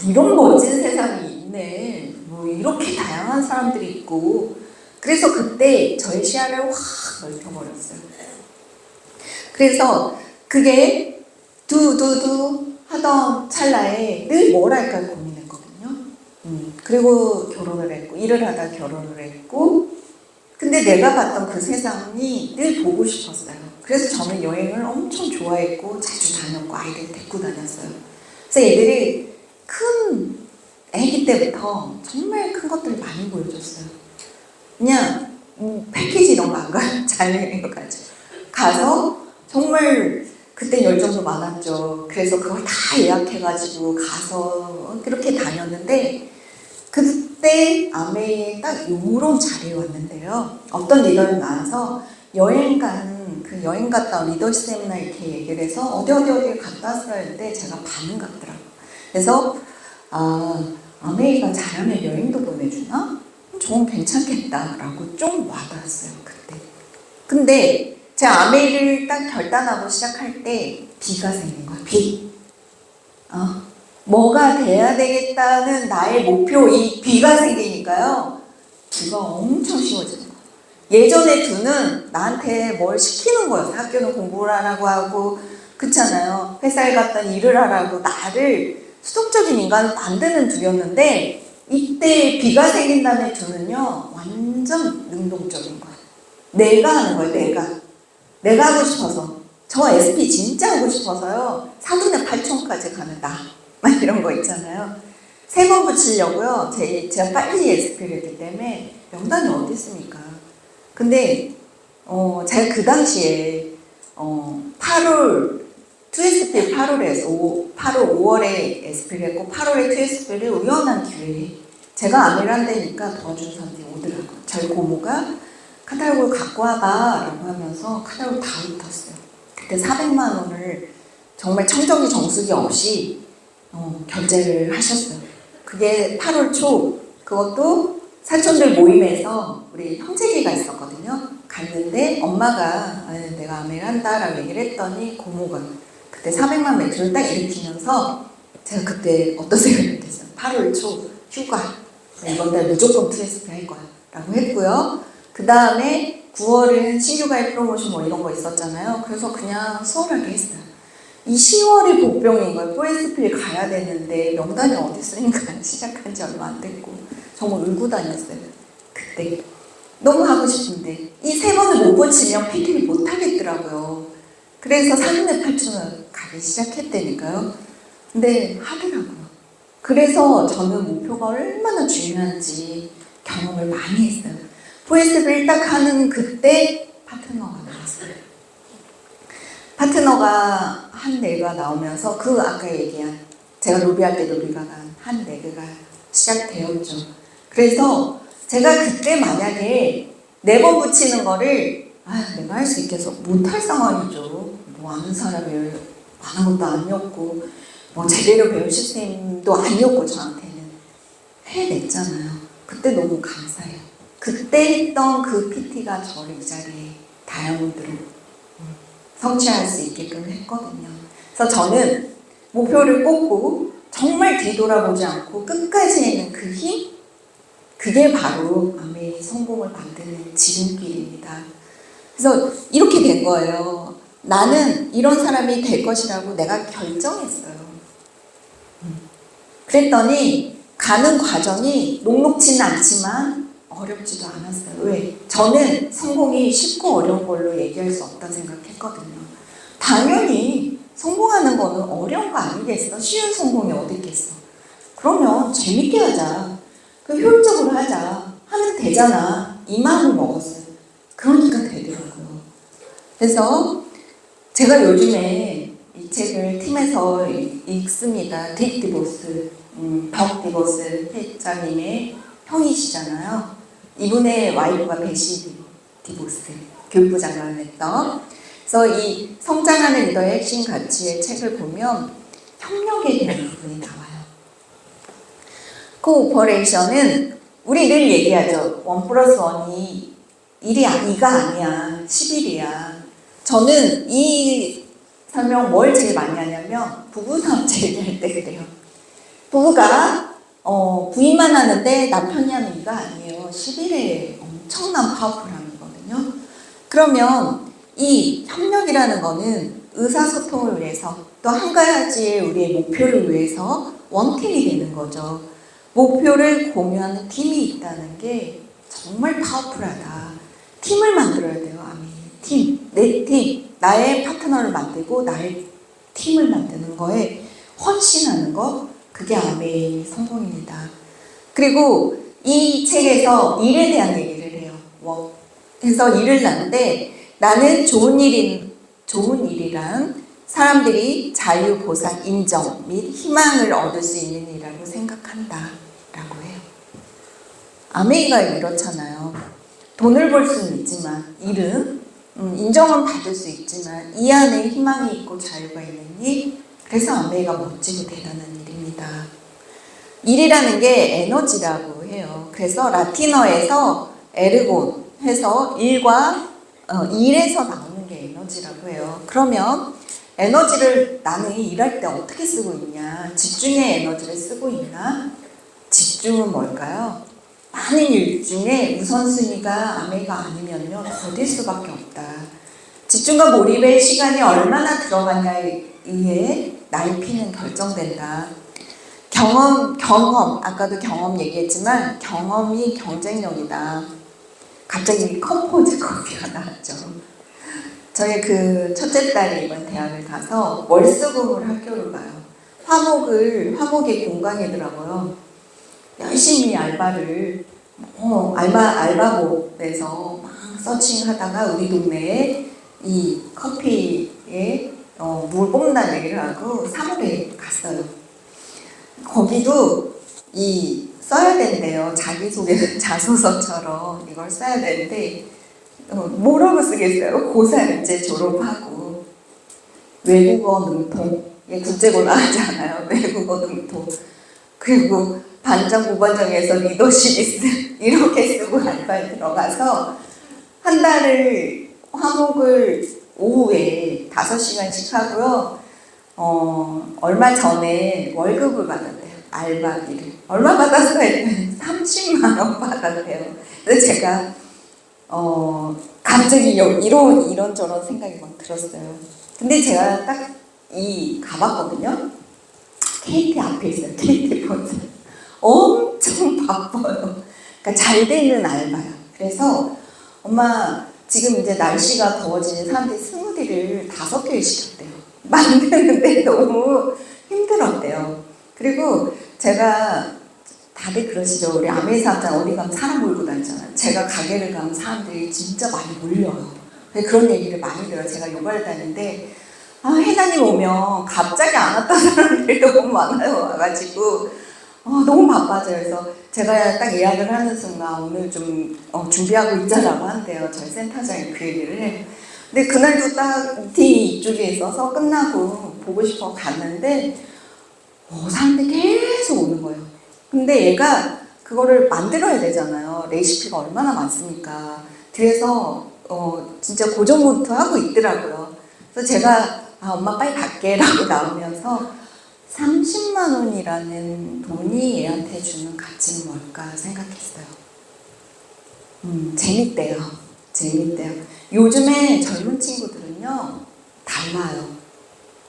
이런 멋진 세상이 있네. 뭐 이렇게 다양한 사람들이 있고 그래서 그때 저희 시야를 확 넓혀버렸어요. 그래서 그게 두두두 하던 찰나에 늘 뭘 할까 고민했거든요. 그리고 결혼을 했고 일을 하다 결혼을 했고 근데 내가 봤던 그 세상이 늘 보고 싶었어요. 그래서 저는 여행을 엄청 좋아했고 자주 다녔고 아이들 데리고 다녔어요. 그래서 애들이 애기 때부터 정말 큰 것들을 많이 보여줬어요. 그냥 패키지 이런 거 안 가요. 자유여행을 가서 정말 그때 열정도 많았죠. 그래서 그걸 다 예약해가지고 가서 그렇게 다녔는데 그때 아메이에 딱 요런 자리에 왔는데요. 어떤 리더를 나와서 그 여행 갔다 온 리더십 세미나 이렇게 얘기를 해서 어디 갔다 왔어요 했는데 제가 반응 같더라고요. 그래서 아메이가 잘하면 여행도 보내주나? 저건 괜찮겠다라고 좀 와닿았어요 그때. 근데 제가 아메이를 딱 결단하고 시작할 때 비가 생긴 거야. 뭐가 돼야 되겠다는 나의 목표, 이 비가 생기니까요. 두가 엄청 쉬워지는 거예요. 예전에 두는 나한테 뭘 시키는 거였어요. 학교는 공부를 하라고 하고, 그렇잖아요. 회사에 갔더니 일을 하라고 나를 수동적인 인간을 만드는 두였는데, 이때 비가 생긴 다음에 두는요, 완전 능동적인 거예요. 내가 하는 거예요, 내가 하고 싶어서. 저 SP 진짜 하고 싶어서요. 4분의 8초까지 가는 나. 막 이런 거 있잖아요. 3번 붙이려고요. 제가 빨리 SP를 했기 때문에 명단이 어디 있습니까? 근데 제가 그 당시에 8월 2SP 8월에 5월에 SP를 했고 8월에 2SP를 우연한 기회에 제가 아메를 한다니까 도와주는 사람들이 오더라고요. 저희 고모가 카탈로그를 갖고 와봐 라고 하면서 카탈로그 다 훑었어요. 그때 400만 원을 정말 청정기 정수기 없이 결제를 하셨어요. 그게 8월 초, 그것도 사촌들 모임에서 우리 형제기가 있었거든요. 갔는데 엄마가 내가 아메를 한다라고 얘기를 했더니 고모가 그때 400만 매출을 딱 일으키면서 제가 그때 어떤 생각을 했어요. 8월 초 휴가 이번 달 무조건 2SP 할 거야 라고 했고요. 그 다음에 9월은 신규 가입 프로모션 뭐 이런 거 있었잖아요. 그래서 그냥 수월하게 했어요. 이 10월이 복병인 거예요. 4SP를 가야 되는데 명단이 어디 있으니까 시작한 지 얼마 안 됐고 정말 울고 다녔어요. 그때 너무 하고 싶은데 이 3번을 못 붙이면 PT를 못 하겠더라고요. 그래서 4분의 8초는 가기 시작했다니까요. 근데 하더라고요. 그래서 저는 목표가 얼마나 중요한지 경험을 많이 했어요. 4SP를 딱 하는 그때 파트너가 나왔어요. 파트너가 한 레그가 나오면서 그 아까 얘기한 제가 로비할 때 로비가 간 한 레그가 시작되었죠. 그래서 제가 그때 만약에 4번 붙이는 거를 내가 할 수 있겠어 못할 상황이죠. 뭐 아는 사람이 많은 것도 아니었고 뭐 제대로 배운 시스템도 아니었고 저한테는 해냈잖아요. 그때 너무 감사해요. 그때 했던 그 PT가 저를 이 자리에 다이아몬드로 성취할 수 있게끔 했거든요. 그래서 저는 목표를 꽂고 정말 뒤돌아보지 않고 끝까지 해는 그 힘, 그게 바로 아메의 성공을 만드는 지름길입니다. 그래서 이렇게 된 거예요. 나는 이런 사람이 될 것이라고 내가 결정했어요. 그랬더니 가는 과정이 녹록지는 않지만 어렵지도 않았어요. 왜? 저는 성공이 쉽고 어려운 걸로 얘기할 수 없다고 생각했거든요. 당연히 성공하는 거는 어려운 거 아니겠어? 쉬운 성공이 어디 있겠어? 그러면 재밌게 하자. 효율적으로 하자. 하면 되잖아. 이 마음을 먹었어요. 그러니까 되더라고요. 그래서 제가 요즘에 이 책을 팀에서 읽습니다. 딕 디보스, 덕 디보스 회장님의 형이시잖아요. 이분의 와이프가 베시 디보스, 교육부 장관을 했던. 그래서 이 성장하는 리더의 핵심 가치의 책을 보면 협력에 대한 부분이 나와요. 코오퍼레이션은 우리 늘 얘기하죠. 1+1이 2가 아니야. 11이야. 저는 이 설명 뭘 제일 많이 하냐면 부부싸움 얘기할 때 그래요. 부부가 부인만 하는데 남편이 하는 2가 아니에요. 11의 엄청난 파워풀함이거든요. 그러면 이 협력이라는 거는 의사소통을 위해서 또 한 가지의 우리의 목표를 위해서 원팀이 되는 거죠. 목표를 공유하는 팀이 있다는 게 정말 파워풀하다. 팀을 만들어야 돼요. 팀, 내 팀, 나의 파트너를 만들고 나의 팀을 만드는 거에 헌신하는 거, 그게 아메의 성공입니다. 그리고 이 책에서 일에 대한 얘기를 해요. 그래서 일을 하는데 나는 좋은 좋은 일이란 사람들이 자유, 보상, 인정 및 희망을 얻을 수 있는 일이라고 생각한다 라고 해요. 아메이가 이렇잖아요. 돈을 벌 수는 있지만 일은 인정은 받을 수 있지만 이 안에 희망이 있고 자유가 있는 일, 그래서 아메이가 멋지고 대단한 일입니다. 일이라는 게 에너지라고 해요. 그래서 라틴어에서 에르곤 해서 일과 일에서 나오는 게 에너지라고 해요. 그러면 에너지를 나는 일할 때 어떻게 쓰고 있냐? 집중의 에너지를 쓰고 있나? 집중은 뭘까요? 많은 일 중에 우선순위가 아메가 아니면요 더딜 수밖에 없다. 집중과 몰입의 시간이 얼마나 들어가냐에 의해 날피는 결정된다. 경험, 아까도 경험 얘기했지만 경험이 경쟁력이다. 갑자기 컴포즈 커피가 나왔죠. 저희 그 첫째 딸이 이번 대학을 가서 월수금을 학교를 가요. 화목의 공간이더라고요. 열심히 알바를 알바복에서 막 서칭하다가 우리 동네에 이 커피에 물 뽑는다는 얘기를 하고 사무에 갔어요. 거기도 써야 된대요. 자기소개 자소서처럼 이걸 써야 되는데 뭐라고 쓰겠어요? 고3 이제 졸업하고 외국어 능통, 국제고 나가잖아요. 외국어 능통. 그리고 반장, 부반장에서 리더십 이렇게 쓰고 알바에 들어가서 한 달을 화목을 오후에 5시간씩 하고요. 얼마 전에 월급을 받았대요. 알바비를. 얼마 받았어요? 30만 원 받았대요. 그래서 제가 갑자기 이런저런 생각이 막 들었어요. 근데 제가 딱 가봤거든요. KT 앞에 있어요. KT 본사. 엄청 바빠요. 그러니까 잘 되는 알바야. 그래서 엄마 지금 이제 날씨가 더워지니 사람들이 스무디를 5개를 시켰대요. 만드는데 너무 힘들었대요. 그리고 제가 다들 그러시죠. 우리 아메리카노 어디 가면 사람 몰고 다니잖아요. 제가 가게를 가면 사람들이 진짜 많이 몰려요. 그런 얘기를 많이 들어요. 제가 요가를 다니는데 해나님 오면 갑자기 안 왔던 사람들이 너무 많아요. 와가지고 너무 바빠져요. 그래서 제가 딱 예약을 하는 순간 오늘 좀 준비하고 있자라고 한대요. 저희 센터장이 그 얘기를 해요. 근데 그날도 딱 이쪽에 있어서 끝나고 보고 싶어 갔는데 사람들이 계속 오는 거예요. 근데 얘가 그거를 만들어야 되잖아요. 레시피가 얼마나 많습니까. 그래서 진짜 고정부터 하고 있더라고요. 그래서 제가 엄마 빨리 갈게 라고 나오면서 30만 원이라는 돈이 얘한테 주는 가치는 뭘까 생각했어요. 재밌대요. 요즘에 젊은 친구들은요 달라요.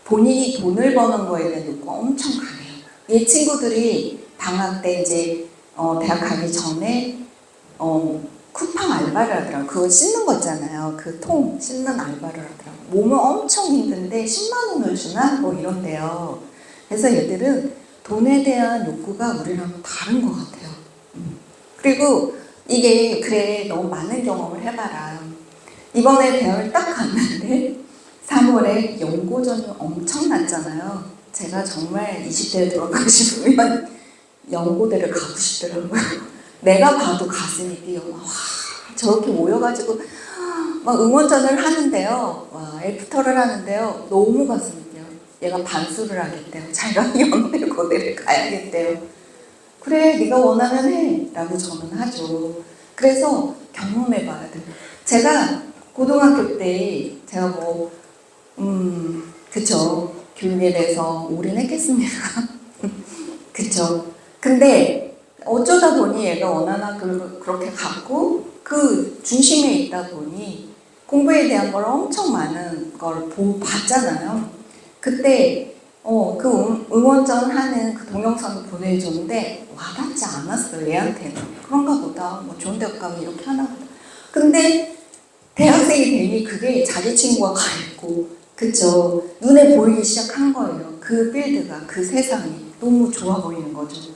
본인이 돈을 버는 거에 대한 욕구가 엄청 강해요. 얘 친구들이 방학 때 이제 대학 가기 전에 쿠팡 알바를 하더라고요. 그거 씻는 거 있잖아요. 그 통 씻는 알바를 하더라고요. 몸은 엄청 힘든데 10만 원을 주나? 뭐 이런데요. 그래서 얘들은 돈에 대한 욕구가 우리랑 다른 것 같아요. 그리고 이게 그래 너무 많은 경험을 해봐라. 이번에 대학을 딱 갔는데 3월에 연고전이 엄청났잖아요. 제가 정말 20대에 들어가고 싶으면 연고대를 가고 싶더라고요. 내가 봐도 가슴이 뛰어. 와, 저렇게 모여가지고 막 응원전을 하는데요. 와, 애프터를 하는데요. 너무 가슴이 뛰어. 얘가 반수를 하겠대요. 자기가 연대고대를 가야겠대요. 그래, 네가 원하면 해. 라고 저는 하죠. 그래서 경험해봐야 돼요. 제가 고등학교 때 제가 그쵸. 교육에 대해서 올인했겠습니까? 그쵸. 근데 어쩌다 보니 얘가 원하는 학교를 그렇게 갔고 그 중심에 있다 보니 공부에 대한 걸 엄청 많은 걸 봤잖아요. 그때 그 응원전 하는 그 동영상을 보내줬는데 와닿지 않았어요. 얘한테는. 그런가 보다. 뭐 좋은 데 가면 이렇게 하나 보다. 근데 대학생이 되니 그게 자기 친구가 가 있고 그쵸. 눈에 보이기 시작한 거예요. 그 필드가, 그 세상이 너무 좋아 보이는 거죠.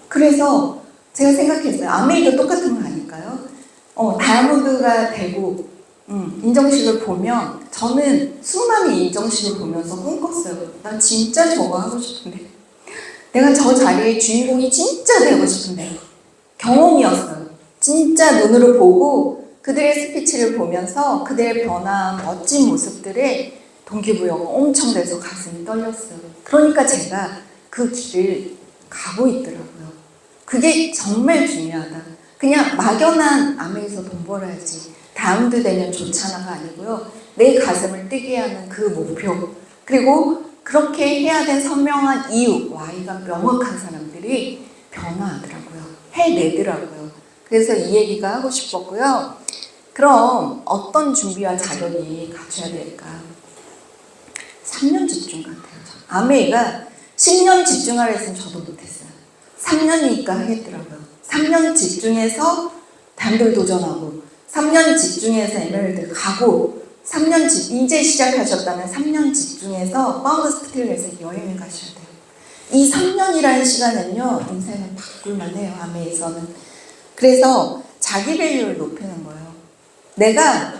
그래서 제가 생각했어요. 아메이도 똑같은 거 아닐까요? 다이아몬드가 되고 인정식을 보면 저는 수많은 인정식을 보면서 꿈꿨어요. 나 진짜 저거 하고 싶은데. 내가 저 자리의 주인공이 진짜 되고 싶은데. 경험이었어요. 진짜 눈으로 보고 그들의 스피치를 보면서 그들의 변화한 멋진 모습들에 동기부여가 엄청 돼서 가슴이 떨렸어요. 그러니까 제가 그 길을 가고 있더라고요. 그게 정말 중요하다. 그냥 막연한 아메에서 돈 벌어야지. 다음도 되면 좋잖아가 아니고요. 내 가슴을 뜨게 하는 그 목표. 그리고 그렇게 해야 된 선명한 이유, Y가 명확한 사람들이 변화하더라고요. 해내더라고요. 그래서 이 얘기가 하고 싶었고요. 그럼 어떤 준비와 자격이 갖춰야 될까? 3년 집중 같아요. 아메이가 10년 집중하라 했으면 저도 못했어요. 3년이니까 하겠더라고요. 3년 집중해서 단돌 도전하고 3년 집중해서 에메랄드 가고 3년 이제 시작하셨다면 3년 집중해서 파운드 스틸에서 여행을 가셔야 돼요. 이 3년이라는 시간은요, 인생을 바꿀만 해요, 아메에서는. 그래서 자기 밸류를 높이는 거예요. 내가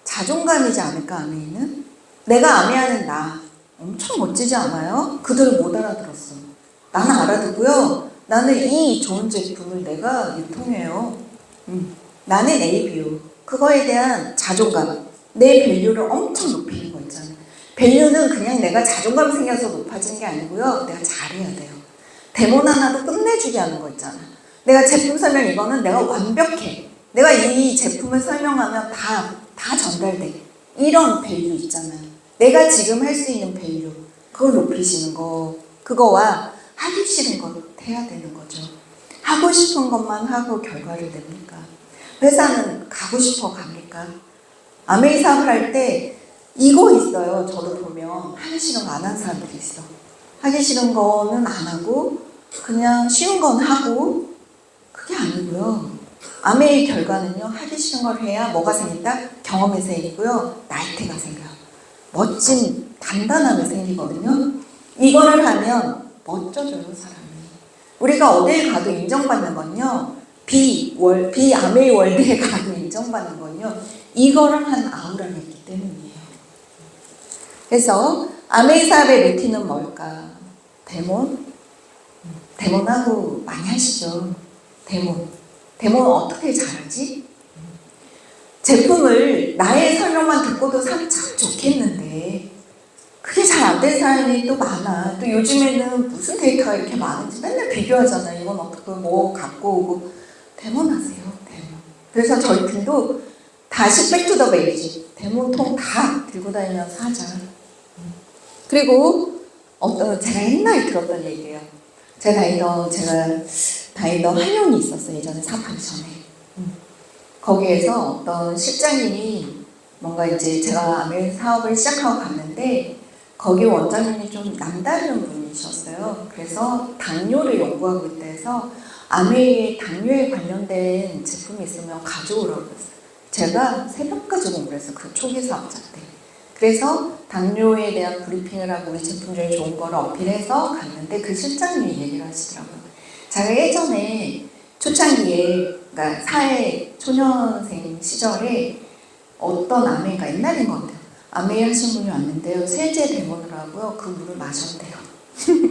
자존감이지 않을까, 아메이는? 내가 아메하는 나 엄청 멋지지 않아요? 그들을 못 알아들었어. 나는 알아듣고요. 나는 이 좋은 제품을 내가 유통해요. 나는 ABO. 그거에 대한 자존감, 내 밸류를 엄청 높이는 거 있잖아요. 밸류는 그냥 내가 자존감 생겨서 높아지는 게 아니고요. 내가 잘해야 돼요. 데몬 하나도 끝내주게 하는 거 있잖아요. 내가 제품 설명 이거는 내가 완벽해. 내가 이 제품을 설명하면 다 전달돼. 이런 밸류 있잖아요. 내가 지금 할 수 있는 밸류, 그걸 높이시는 거. 그거와 하기 싫은 것 해야 되는 거죠. 하고 싶은 것만 하고 결과를 냅니까? 회사는 가고 싶어 갑니까? 아메이 사업을 할 때 이거 있어요. 저도 보면 하기 싫은 거 안 하는 사람들이 있어. 하기 싫은 거는 안 하고 그냥 쉬운 건 하고, 그게 아니고요. 아메이 결과는요, 하기 싫은 걸 해야 뭐가 생긴다? 경험이 생기고요, 나이테가 생겨요. 멋진 단단함이 생기거든요. 이거를 하면 멋져져요, 사람이. 우리가 어딜 가도 인정받는 건요, 비아메이 월드에 가도 인정받는 건요, 이거를 한 아우라가 있기 때문이에요. 그래서 아메이 사업의 루틴은 뭘까? 데몬하고 많이 하시죠. 데몬 어떻게 잘하지? 제품을 나의 설명만 듣고도 사면 참 좋겠는데 그게 잘 안 된 사람이 또 많아. 또 요즘에는 무슨 데이터가 이렇게 많은지 맨날 비교하잖아. 이건 어떻게 뭐 갖고 오고. 데몬하세요. 데몬. 그래서 저희 팀도 다시 백투더 베이지. 데몬통 다 들고 다니면서 하자. 그리고 제가 옛날에 들었던 얘기예요. 제가 다니던 한용이 있었어요. 예전에 사업하기 전에. 거기에서 어떤 실장님이 뭔가 이제 제가 아메 사업을 시작하고 갔는데 거기 원장님이 좀 남다른 분이셨어요. 그래서 당뇨를 연구하고 있다 해서 아메이에 당뇨에 관련된 제품이 있으면 가져오라고 했어요. 제가 새벽까지 공부를 했어요. 그 초기 사업자 때. 그래서 당뇨에 대한 브리핑을 하고 우리 제품 중에 좋은 거를 어필해서 갔는데 그 실장님이 얘기를 하시더라고요. 제가 예전에 초창기에, 그러니까 사회 초년생 시절에 어떤 아메이가 옛날인 것 같아요. 아메이 하신 분이 왔는데요. 세제 데몬을 하고요. 그 물을 마셨대요.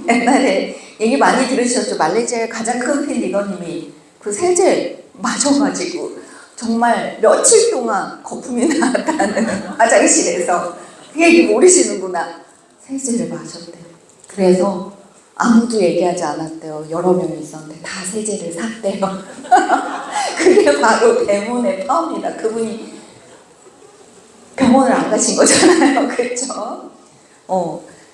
옛날에 얘기 많이 들으셨죠? 말레이시아의 가장 큰 팬 리더님이 그 세제 마셔가지고 정말 며칠 동안 거품이 나왔다는 화장실에서. 그 얘기 모르시는구나. 세제를 마셨대요. 그래서 아무도 얘기하지 않았대요. 여러 명이 있었는데 다 세제를 샀대요. 그게 바로 데몬의 파워입니다. 그분이 병원을 안 가신 거잖아요. 그렇죠?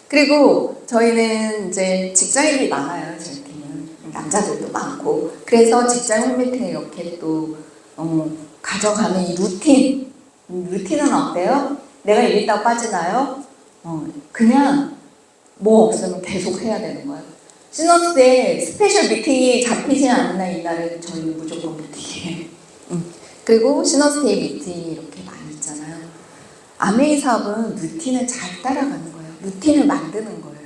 그리고 저희는 이제 직장인이 많아요. 저희 팀은. 남자들도 많고. 그래서 직장 홈미팅을 이렇게 또 가져가는 이 루틴은 어때요? 내가 일 있다고 빠지나요? 그냥 뭐 없으면 계속 해야 되는 거예요. 시너스 때 스페셜 미팅이 잡히지 않는 날 이날은 저희는 무조건 미팅이에요. 그리고 시너스 데이 미팅이 이렇게 많이 있잖아요. 아메이 사업은 루틴을 잘 따라가는 거예요. 루틴을 만드는 거예요.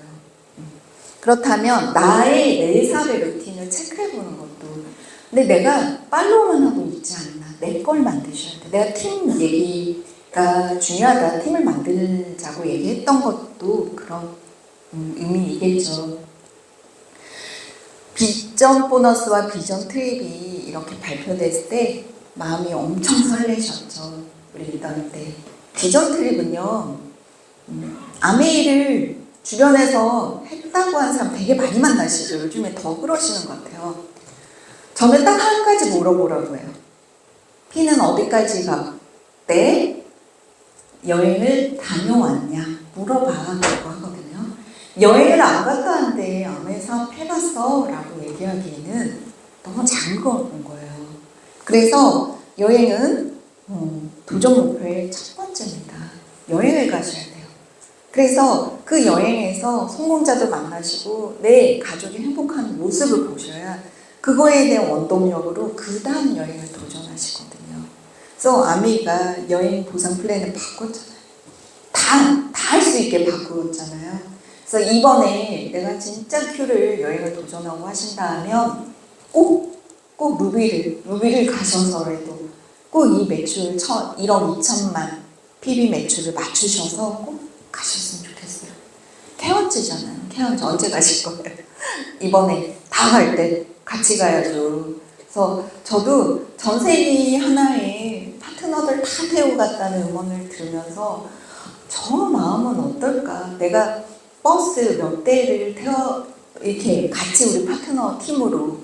그렇다면 내 사업의 루틴을 체크해보는 것도. 근데 내가 팔로우만 하고 있지 않나. 내 걸 만드셔야 돼. 내가 팀 얘기 중요하다. 팀을 만들자고 얘기했던 것도 그런 의미이겠죠. 비전 보너스와 비전 트립이 이렇게 발표됐을 때 마음이 엄청 설레셨죠. 우리 리더인데 비전 트립은요. 아메이를 주변에서 했다고 하는 사람 되게 많이 만나시죠. 요즘에 더 그러시는 것 같아요. 저는 딱 한 가지 물어보라고 해요. P는 어디까지 갔대? 여행을 다녀왔냐? 물어봐라고 하거든요. 여행을 안 갔다 왔는데 아메이 사업 해봤어? 라고 얘기하기에는 너무 작은 거예요. 그래서 여행은 도전 목표의 첫 번째입니다. 여행을 가셔야 돼요. 그래서 그 여행에서 성공자도 만나시고 내 가족이 행복한 모습을 보셔야 그거에 대한 원동력으로 그 다음 여행을 도전하시거든요. 그래서 아메이가 여행 보상 플랜을 바꿨잖아요. 다 할 수 있게 바꾸었잖아요. 그래서 이번에 내가 진짜 큐를 여행을 도전하고 하신다면 꼭 루비를 가셔서라도 꼭 이 매출 1억 2천만 PB 매출을 맞추셔서 꼭 가셨으면 좋겠어요. 케언즈잖아요. 케언즈 언제 가실 거예요? 이번에 다 갈 때 같이 가야죠. 그래서 저도 전 세계 하나의 파트너들 다 태우고 갔다는 음원을 들으면서 저 마음은 어떨까? 내가 버스 몇 대를 이렇게 같이 우리 파트너 팀으로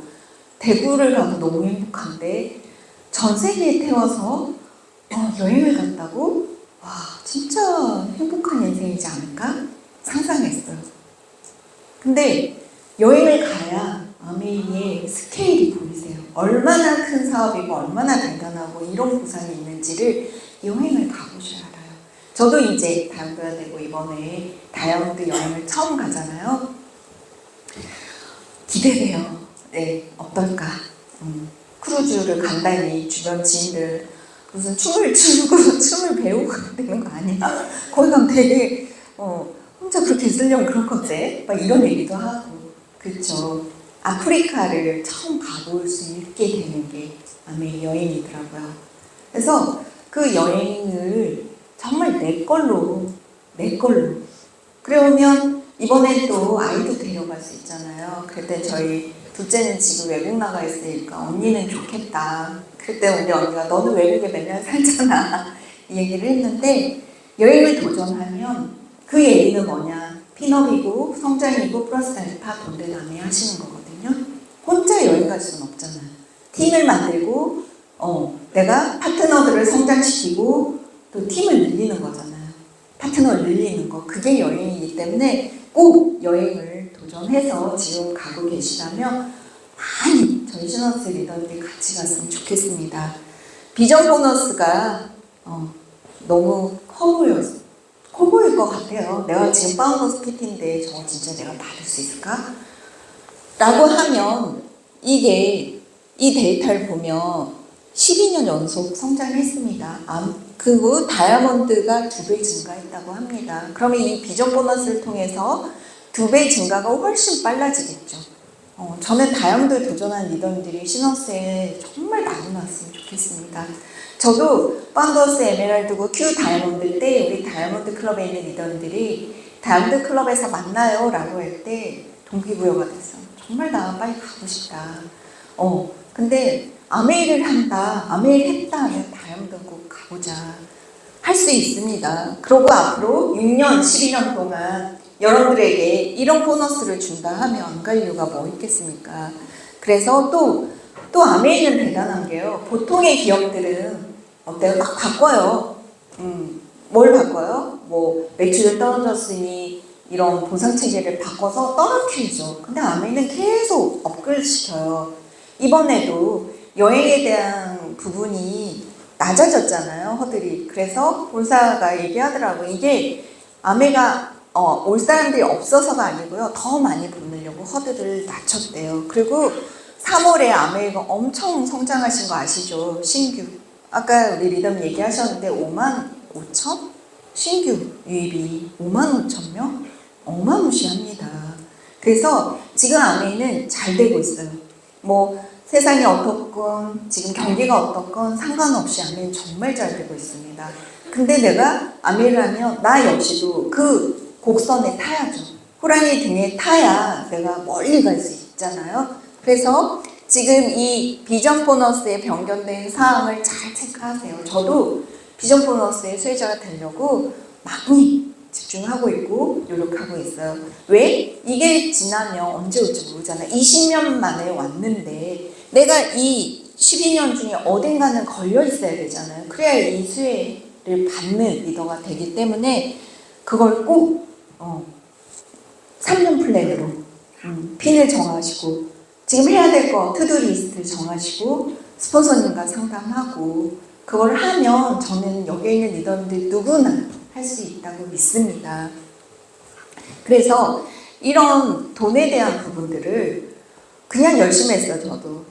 대구를 가도 너무 행복한데 전 세계에 태워서 여행을 갔다고? 와, 진짜 행복한 인생이지 않을까? 상상했어요. 근데 여행을 가야 아메이의 스케일이 보이세요. 얼마나 큰 사업이고 얼마나 대단하고 이런 보상이 있는지를 여행을 가보셔야 알아요. 저도 이제 다이아몬드가 되고 이번에 다이아몬드 여행을 처음 가잖아요. 기대돼요. 네, 어떨까? 크루즈를 간다니 주변 지인들 무슨 춤을 추고 춤을 배우고 되는 거 아니야? 거기 가면 되게 혼자 그렇게 있으려면 그럴 건데 막 이런 얘기도 하고 그렇죠. 아프리카를 처음 가볼 수 있게 되는 게 아메이 여행이더라고요. 그래서 그 여행을 정말 내 걸로 그러면 이번에 또 아이도 데려갈 수 있잖아요. 그때 저희 둘째는 지금 외국 나가 있으니까 언니는 좋겠다. 그때 우리 언니가 너는 외국에 맨날 살잖아 이 얘기를 했는데 여행을 도전하면 그 얘기는 뭐냐 핀업이고 성장이고 플러스 알파 돈들 남이 하시는 거거든요. 혼자 여행 갈 수는 없잖아요. 팀을 만들고 내가 파트너들을 성장시키고 또 팀을 늘리는 거잖아요. 파트너를 늘리는 거 그게 여행이기 때문에 꼭 여행을 도전해서 지금 가고 계시다면 많이 저희 시너스 리더들이 같이 갔으면 좋겠습니다. 비전 보너스가 너무 커 보일 것 같아요. 내가 지금 파운더스 PT인데 저거 진짜 내가 받을 수 있을까? 라고 하면 이 데이터를 보면 12년 연속 성장했습니다. 그리고 다이아몬드가 2배 증가했다고 합니다. 그러면 이 비전 보너스를 통해서 2배 증가가 훨씬 빨라지겠죠. 저는 다이아몬드 도전한 리더들이 시너스에 정말 많이 나왔으면 좋겠습니다. 저도 파운더스 에메랄드고 큐 다이아몬드 때 우리 다이아몬드 클럽에 있는 리더들이 다이아몬드 클럽에서 만나요 라고 할 때 동기부여가 됐어요. 정말 나 빨리 가고 싶다. 근데 아메이를 했다 하면 다이아몬드 꼭 가보자. 할 수 있습니다. 그리고 앞으로 6년, 12년 동안 여러분들에게 이런 보너스를 준다 하면 안 갈 이유가 뭐 있겠습니까? 그래서 또 아메이는 대단한 게요. 보통의 기업들은 어때요? 막 바꿔요. 뭘 바꿔요? 뭐 매출이 떨어졌으니 이런 보상 체계를 바꿔서 떨어뜨리죠. 근데 아메이는 계속 업그레이드 시켜요. 이번에도 여행에 대한 부분이 낮아졌잖아요. 허들이. 그래서 본사가 얘기하더라고요. 이게 아메이가 올 사람들이 없어서가 아니고요. 더 많이 보내려고 허들을 낮췄대요. 그리고 3월에 아메이가 엄청 성장하신 거 아시죠? 신규. 아까 우리 리더님 얘기하셨는데 5만 5천? 신규 유입이 5만 5천 명? 어마무시합니다. 그래서 지금 아메이는 잘 되고 있어요. 뭐 세상이 어떻건 지금 경기가 어떻건 상관없이 아메이는 정말 잘 되고 있습니다. 근데 내가 아메를 하면 나 역시도 그 곡선에 타야죠. 호랑이 등에 타야 내가 멀리 갈 수 있잖아요. 그래서 지금 이 비전 보너스에 변경된 사항을 잘 체크하세요. 저도 비전 보너스의 수혜자가 되려고 많이 집중하고 있고 노력하고 있어요. 왜? 이게 지나면 언제 올지 모르잖아. 20년 만에 왔는데 내가 이 12년 중에 어딘가는 걸려 있어야 되잖아요. 그래야 이 수혜를 받는 리더가 되기 때문에 그걸 꼭 3년 플랜으로 핀을 정하시고 지금 해야 될 거 투두 리스트를 정하시고 스폰서님과 상담하고 그걸 하면 저는 여기 있는 리더들 누구나 할 수 있다고 믿습니다. 그래서 이런 돈에 대한 부분들을 그냥 열심히 했어요. 저도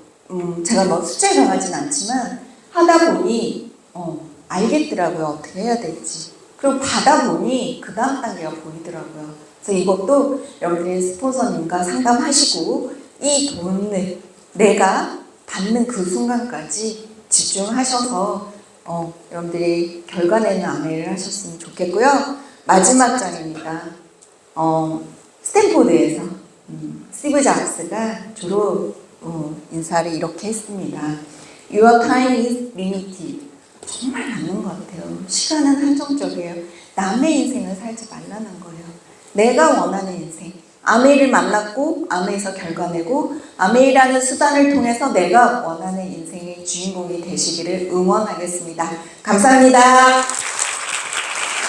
제가 뭐 숫자에 강하진 않지만 하다 보니 알겠더라고요. 어떻게 해야 될지. 그리고 받아 보니 그 다음 단계가 보이더라고요. 그래서 이것도 여러분들이 스폰서님과 상담하시고 이 돈을 내가 받는 그 순간까지 집중하셔서 여러분들이 결과내는 아메를 하셨으면 좋겠고요. 마지막 장입니다. 스탠포드에서 스티브 잡스가 졸업 인사를 이렇게 했습니다. Your time is limited. 정말 맞는 것 같아요. 시간은 한정적이에요. 남의 인생을 살지 말라는 거예요. 내가 원하는 인생. 아메이를 만났고 아메이에서 결과내고 아메이라는 수단을 통해서 내가 원하는 인생의 주인공이 되시기를 응원하겠습니다. 감사합니다.